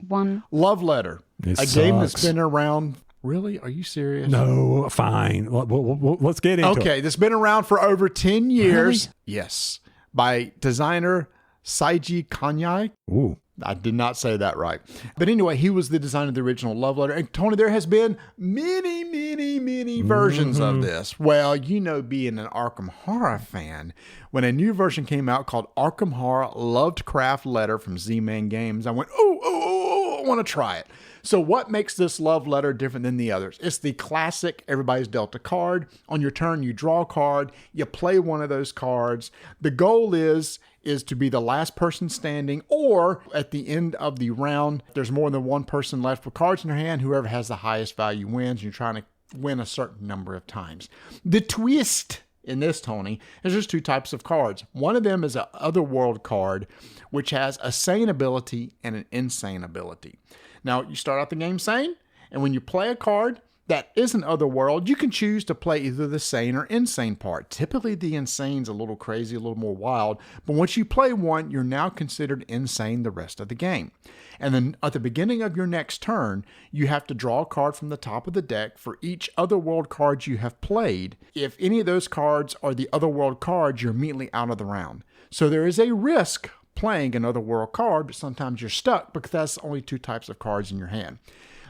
1. Love Letter. It a game sucks. that's been around. Really? Are you serious? No, fine. Let's get into it. Okay, that's been around for over 10 years. Really? Yes. By designer Seiji Kanyai. Ooh. I did not say that right. But anyway, he was the designer of the original Love Letter. And Tony, there has been many versions of this. Well, you know, being an Arkham Horror fan, when a new version came out called Arkham Horror Lovecraft Letter from Z-Man Games, I went, oh, I want to try it. So what makes this Love Letter different than the others? It's the classic, everybody's dealt a card. On your turn, you draw a card. You play one of those cards. The goal is to be the last person standing, or at the end of the round, there's more than one person left with cards in their hand. Whoever has the highest value wins. You're trying to win a certain number of times. The twist in this, Tony, is there's two types of cards. One of them is an Otherworld card, which has a sane ability and an insane ability. Now, you start out the game sane, and when you play a card that isn't Otherworld, you can choose to play either the sane or insane part. Typically, the insane's a little crazy, a little more wild, but once you play one, you're now considered insane the rest of the game. And then at the beginning of your next turn, you have to draw a card from the top of the deck for each Otherworld card you have played. If any of those cards are the Otherworld cards, you're immediately out of the round. So there is a risk playing another world card, but sometimes you're stuck because that's only two types of cards in your hand.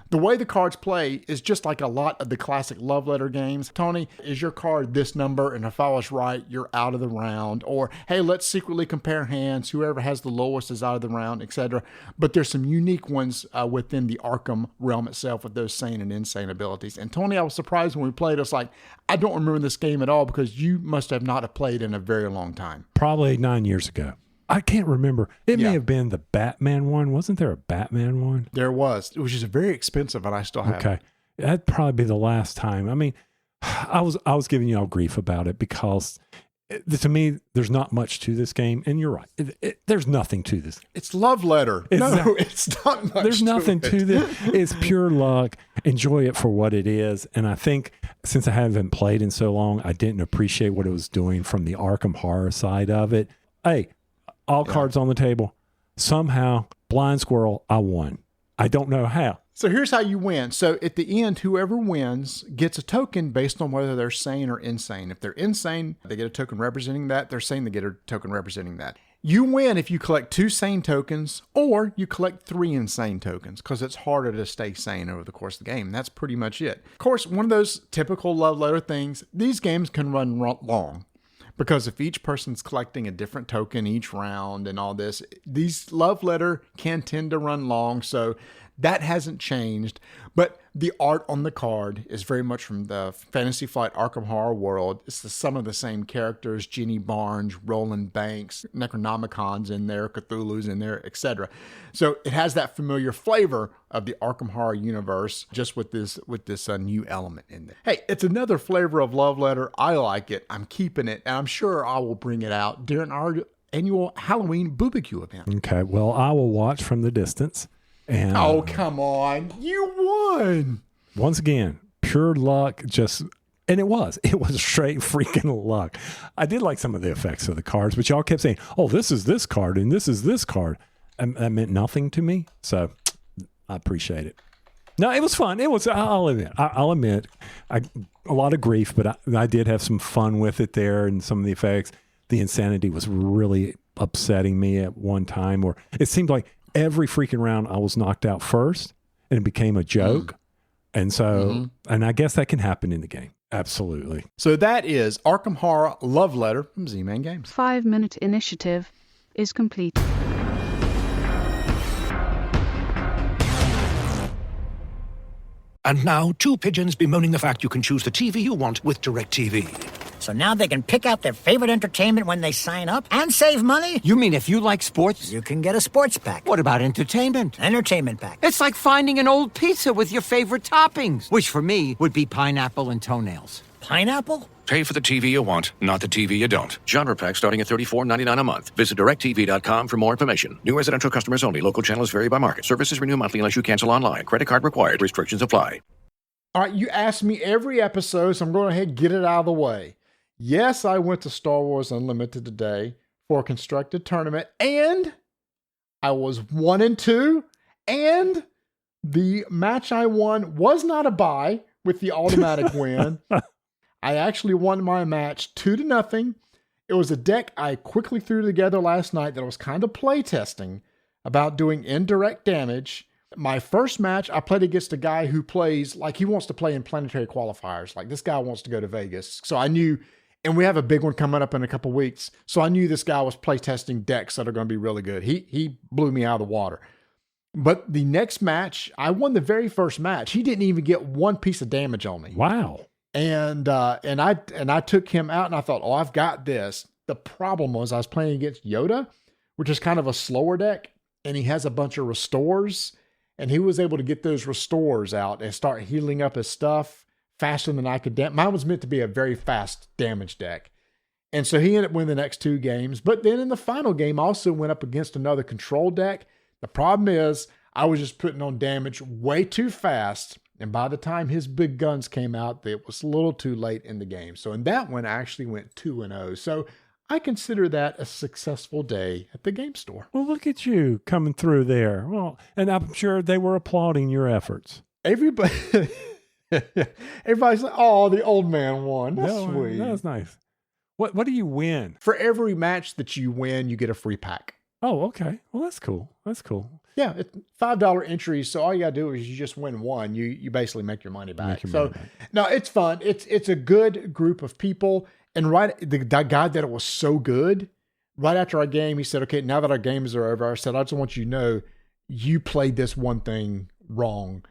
The way the cards play is just like a lot of the classic Love Letter games. Tony, is your card this number? And if I was right, you're out of the round. Or, hey, let's secretly compare hands. Whoever has the lowest is out of the round, etc. But there's some unique ones within the Arkham realm itself with those sane and insane abilities. And Tony, I was surprised when we played. I was like, I don't remember this game at all, because you must have not have played in a very long time. Probably 9 years ago. I can't remember. It may have been the Batman one. Wasn't there a Batman one? There was, which is very expensive, and I still have it. Okay. That'd probably be the last time. I mean, I was giving you all grief about it because to me, there's not much to this game. And you're right. There's nothing to this. It's Love Letter. It's not much. There's nothing to this. It's pure luck. Enjoy it for what it is. And I think since I haven't played in so long, I didn't appreciate what it was doing from the Arkham Horror side of it. Hey, all cards on the table. Somehow, blind squirrel, I won. I don't know how. So here's how you win. So at the end, whoever wins gets a token based on whether they're sane or insane. If they're insane, they get a token representing that. If they're sane, they get a token representing that. You win if you collect 2 sane tokens or you collect 3 insane tokens because it's harder to stay sane over the course of the game. That's pretty much it. Of course, one of those typical love letter things, these games can run long because if each person's collecting a different token each round and all this, these love letter can tend to run long. So that hasn't changed, but the art on the card is very much from the Fantasy Flight Arkham Horror world. It's some of the same characters, Jenny Barnes, Roland Banks, Necronomicon's in there, Cthulhu's in there, etc. So it has that familiar flavor of the Arkham Horror universe, just with this new element in there. Hey, it's another flavor of love letter. I like it. I'm keeping it, and I'm sure I will bring it out during our annual Halloween Barbecue event. Okay, well, I will watch from the distance. And, oh, come on. You won. Once again, pure luck. And it was straight freaking luck. I did like some of the effects of the cards, but y'all kept saying, oh, this is this card and this is this card. And that meant nothing to me. So I appreciate it. No, it was fun. I'll admit, a lot of grief, but I did have some fun with it there and some of the effects. The insanity was really upsetting me at one time, or it seemed like every freaking round I was knocked out first and it became a joke. And so, and I guess that can happen in the game. Absolutely. So that is Arkham Horror Love Letter from Z-Man Games. 5-minute initiative is complete. And now, 2 pigeons bemoaning the fact you can choose the TV you want with DirecTV. So now they can pick out their favorite entertainment when they sign up and save money? You mean if you like sports? You can get a sports pack. What about entertainment? Entertainment pack. It's like finding an old pizza with your favorite toppings, which for me would be pineapple and toenails. Pineapple? Pay for the TV you want, not the TV you don't. Genre pack starting at $34.99 a month. Visit DirecTV.com for more information. New residential customers only. Local channels vary by market. Services renew monthly unless you cancel online. Credit card required. Restrictions apply. All right, you ask me every episode, so I'm going to go ahead and get it out of the way. Yes, I went to Star Wars Unlimited today for a constructed tournament, and I was 1-2, and the match I won was not a bye with the automatic win. I actually won my match 2-0. It was a deck I quickly threw together last night that I was kind of play testing about doing indirect damage. My first match, I played against a guy who plays like he wants to play in planetary qualifiers. Like this guy wants to go to Vegas. So I knew, and we have a big one coming up in a couple weeks. So I knew this guy was play testing decks that are going to be really good. He blew me out of the water. But the next match, I won the very first match. He didn't even get one piece of damage on me. Wow. And I took him out and I thought, oh, I've got this. The problem was I was playing against Yoda, which is kind of a slower deck, and he has a bunch of restores, and he was able to get those restores out and start healing up his stuff faster than I could. Mine was meant to be a very fast damage deck. And so he ended up winning the next 2 games. But then in the final game, I also went up against another control deck. The problem is I was just putting on damage way too fast. And by the time his big guns came out, it was a little too late in the game. So in that one, I actually went 2-0. So I consider that a successful day at the game store. Well, look at you coming through there. Well, and I'm sure they were applauding your efforts. Everybody's like, oh, the old man won. That's sweet. That's nice. What do you win? For every match that you win, you get a free pack. Oh, okay. Well, that's cool. That's cool. Yeah, it's $5 entries. So all you got to do is you just win one. You basically make your money back. No, it's fun. It's a good group of people. And the guy that it was so good, right after our game, he said, okay, now that our games are over, I said, I just want you to know you played this one thing wrong.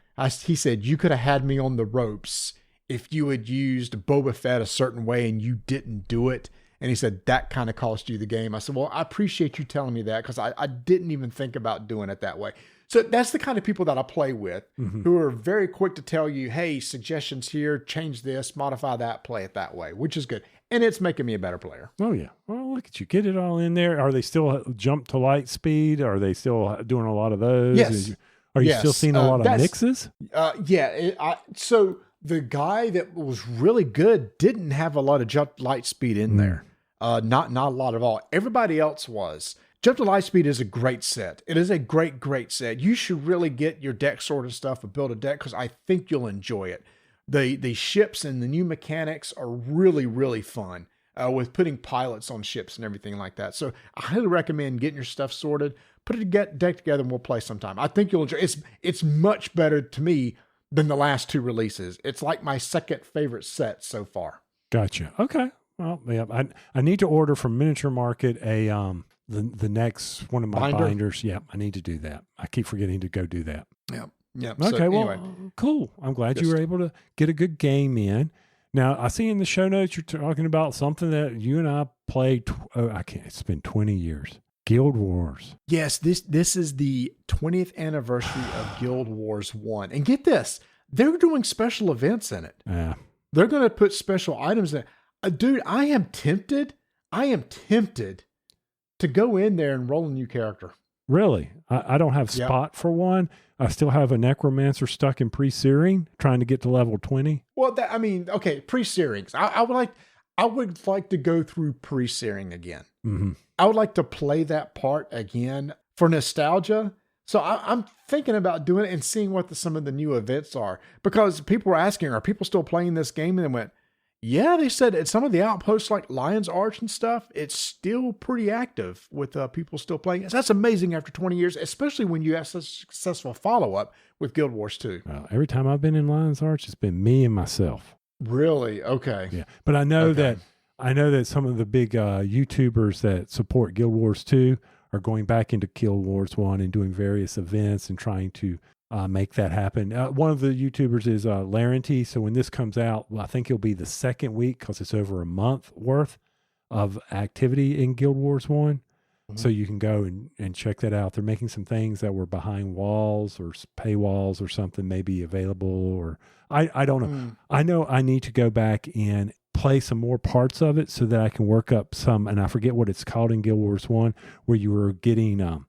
He said, you could have had me on the ropes if you had used Boba Fett a certain way and you didn't do it. And he said, that kind of cost you the game. I said, well, I appreciate you telling me that because I didn't even think about doing it that way. So that's the kind of people that I play with who are very quick to tell you, hey, suggestions here, change this, modify that, play it that way, which is good. And it's making me a better player. Oh, yeah. Well, look at you. Get it all in there. Are they still jump to light speed? Are they still doing a lot of those? Yes. Are you still seeing a lot of mixes? Yeah. So the guy that was really good didn't have a lot of jump to light speed in there. Not a lot at all. Everybody else was. Jump to Light Speed is a great set. It is a great set. You should really get your deck sorted stuff and build a deck because I think you'll enjoy it. The ships and the new mechanics are really, really fun. with putting pilots on ships and everything like that. So I highly recommend getting your stuff sorted, put a deck together, and we'll play sometime. I think you'll enjoy it. It's much better to me than the last 2 releases. It's like my second favorite set so far. Gotcha. Okay. Well, yeah, I need to order from Miniature Market the next one of my binders. Yeah, I need to do that. I keep forgetting to go do that. Yeah. Yeah. Okay. So, well, cool. I'm glad you were able to get a good game in. Now, I see in the show notes you're talking about something that you and I played. It's been 20 years. Guild Wars. Yes, this is the 20th anniversary of Guild Wars 1. And get this, they're doing special events in it. Yeah. They're going to put special items in it. Dude, I am tempted to go in there and roll a new character. Really? I don't have spot for one. I still have a necromancer stuck in pre-searing, trying to get to level 20. Well, okay, pre-searings. I would like to go through pre-searing again. Mm-hmm. I would like to play that part again for nostalgia. So I'm thinking about doing it and seeing what some of the new events are. Because people were asking, are people still playing this game? And they went, yeah, they said at some of the outposts like Lion's Arch and stuff, it's still pretty active with people still playing. So that's amazing after 20 years, especially when you have such a successful follow-up with Guild Wars 2. Well, every time I've been in Lion's Arch, it's been me and myself. Really? Okay. Yeah. But I know that some of the big YouTubers that support Guild Wars 2 are going back into Guild Wars 1 and doing various events and trying to make that happen. One of the YouTubers is Larenty. So when this comes out, I think it'll be the second week because it's over a month worth of activity in Guild Wars 1. Mm-hmm. So you can go and check that out. They're making some things that were behind walls or paywalls or something maybe available, or I don't know. I know I need to go back and play some more parts of it so that I can work up some, and I forget what it's called in Guild Wars 1, where you were getting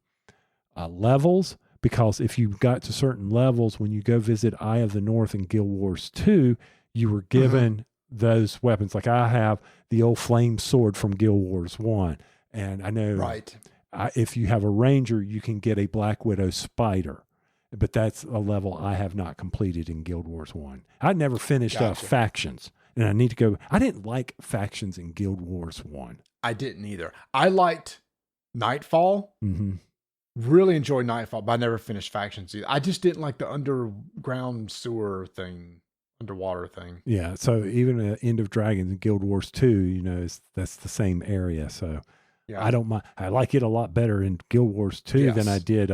levels. Because if you got to certain levels, when you go visit Eye of the North in Guild Wars 2, you were given those weapons. Like I have the old flame sword from Guild Wars 1. And I know if you have a ranger, you can get a Black Widow spider. But that's a level I have not completed in Guild Wars 1. I never finished factions. And I need to go. I didn't like factions in Guild Wars 1. I didn't either. I liked Nightfall. Mm-hmm. Really enjoyed Nightfall, but I never finished factions either. I just didn't like the underground sewer thing, underwater thing. Yeah, so even End of Dragons in Guild Wars 2, that's the same area. So I don't mind. I like it a lot better in Guild Wars 2 than I did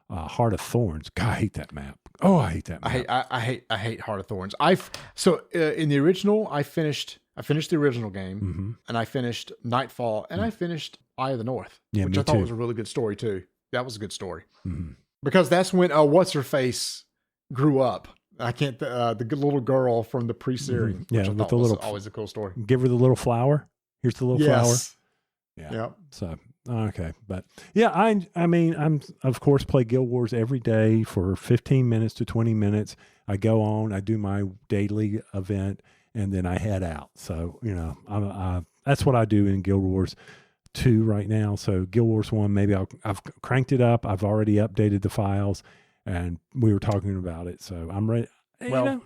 Heart of Thorns. God, I hate that map. Oh, I hate that map. I hate Heart of Thorns. In the original, I finished the original game, and I finished Nightfall, and I finished Eye of the North, which I thought was a really good story too. That was a good story because that's when what's her face grew up. I can't the little girl from the pre-series. Yeah, which I thought was always a cool story. Give her the little flower. Here's the little flower. Yeah. Yep. So okay, but yeah, I mean I'm of course play Guild Wars every day for 15 minutes to 20 minutes. I go on, I do my daily event, and then I head out. So that's what I do in Guild Wars 2 right now. So Guild Wars 1, maybe I've cranked it up. I've already updated the files, and we were talking about it. So I'm ready. Well,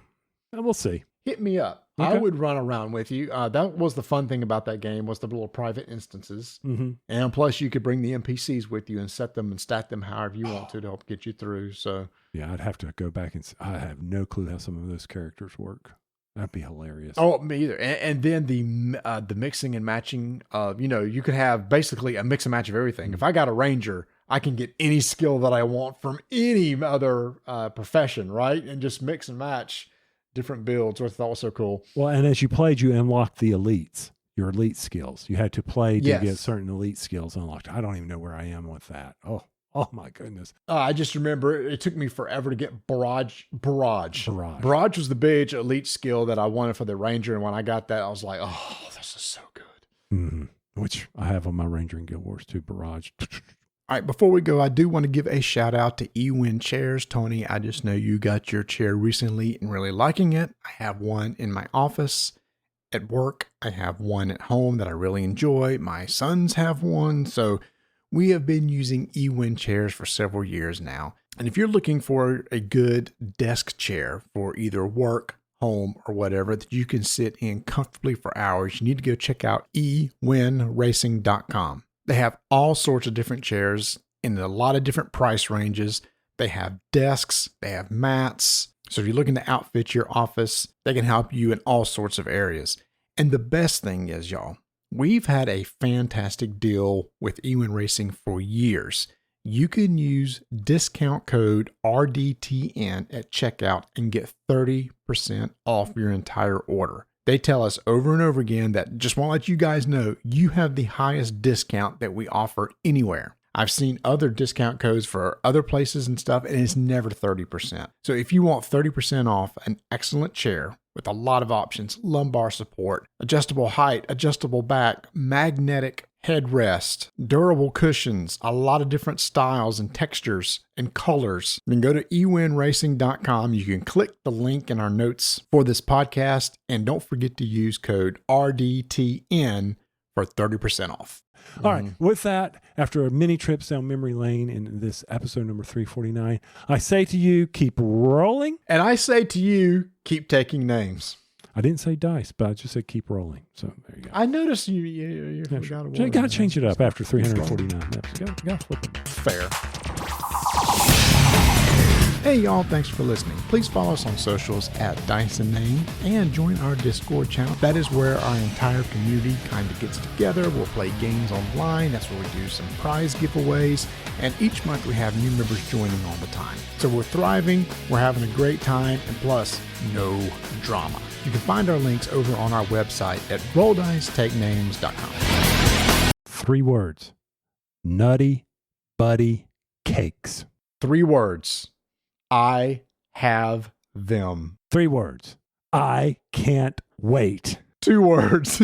we'll see. Hit me up. Okay. I would run around with you. That was the fun thing about that game was the little private instances. Mm-hmm. And plus you could bring the NPCs with you and set them and stack them however you want to help get you through. So yeah, I'd have to go back and I have no clue how some of those characters work. That'd be hilarious. Oh, me either. And then the mixing and matching of, you could have basically a mix and match of everything. Mm-hmm. If I got a ranger, I can get any skill that I want from any other profession, right? And just mix and match different builds, which I thought was so cool. Well, and as you played, you unlocked the elites, your elite skills. You had to play to get certain elite skills unlocked. I don't even know where I am with that. Oh my goodness. I just remember it took me forever to get Barrage. Barrage was the big elite skill that I wanted for the Ranger. And when I got that, I was like, oh, this is so good. Mm-hmm. Which I have on my Ranger in Guild Wars 2, Barrage. All right, before we go, I do want to give a shout out to eWin Chairs. Tony, I just know you got your chair recently and really liking it. I have one in my office. At work, I have one at home that I really enjoy. My sons have one. So we have been using eWin chairs for several years now. And if you're looking for a good desk chair for either work, home or whatever that you can sit in comfortably for hours, you need to go check out ewinracing.com. They have all sorts of different chairs in a lot of different price ranges. They have desks, they have mats. So if you're looking to outfit your office, they can help you in all sorts of areas. And the best thing is, y'all, we've had a fantastic deal with Ewin Racing for years. You can use discount code RDTN at checkout and get 30% off your entire order. They tell us over and over again that just want to let you guys know you have the highest discount that we offer anywhere. I've seen other discount codes for other places and stuff, and it's never 30%. So if you want 30% off an excellent chair with a lot of options, lumbar support, adjustable height, adjustable back, magnetic headrest, durable cushions, a lot of different styles and textures and colors, then go to ewinracing.com. You can click the link in our notes for this podcast, and don't forget to use code RDTN for 30% off. All right. With that, after a mini trip down memory lane in this episode number 349, I say to you, keep rolling. And I say to you, keep taking names. I didn't say dice, but I just said keep rolling. So there you go. I noticed you forgot a word. You got to change it up after 349 episodes. You got to flip it. Fair. Hey y'all, thanks for listening. Please follow us on socials at Dice and Name and join our Discord channel. That is where our entire community kind of gets together. We'll play games online. That's where we do some prize giveaways. And each month we have new members joining all the time. So we're thriving, we're having a great time, and plus, no drama. You can find our links over on our website at rolldicetakenames.com. 3 words. Nutty Buddy Cakes. 3 words. I have them. 3 words. I can't wait. 2 words.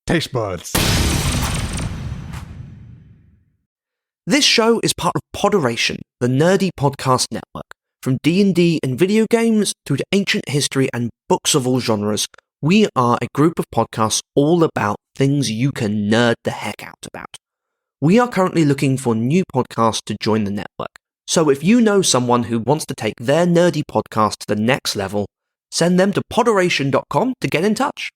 Taste buds. This show is part of Poderation, the nerdy podcast network. From D&D and video games through to ancient history and books of all genres, we are a group of podcasts all about things you can nerd the heck out about. We are currently looking for new podcasts to join the network. So if you know someone who wants to take their nerdy podcast to the next level, send them to poderation.com to get in touch.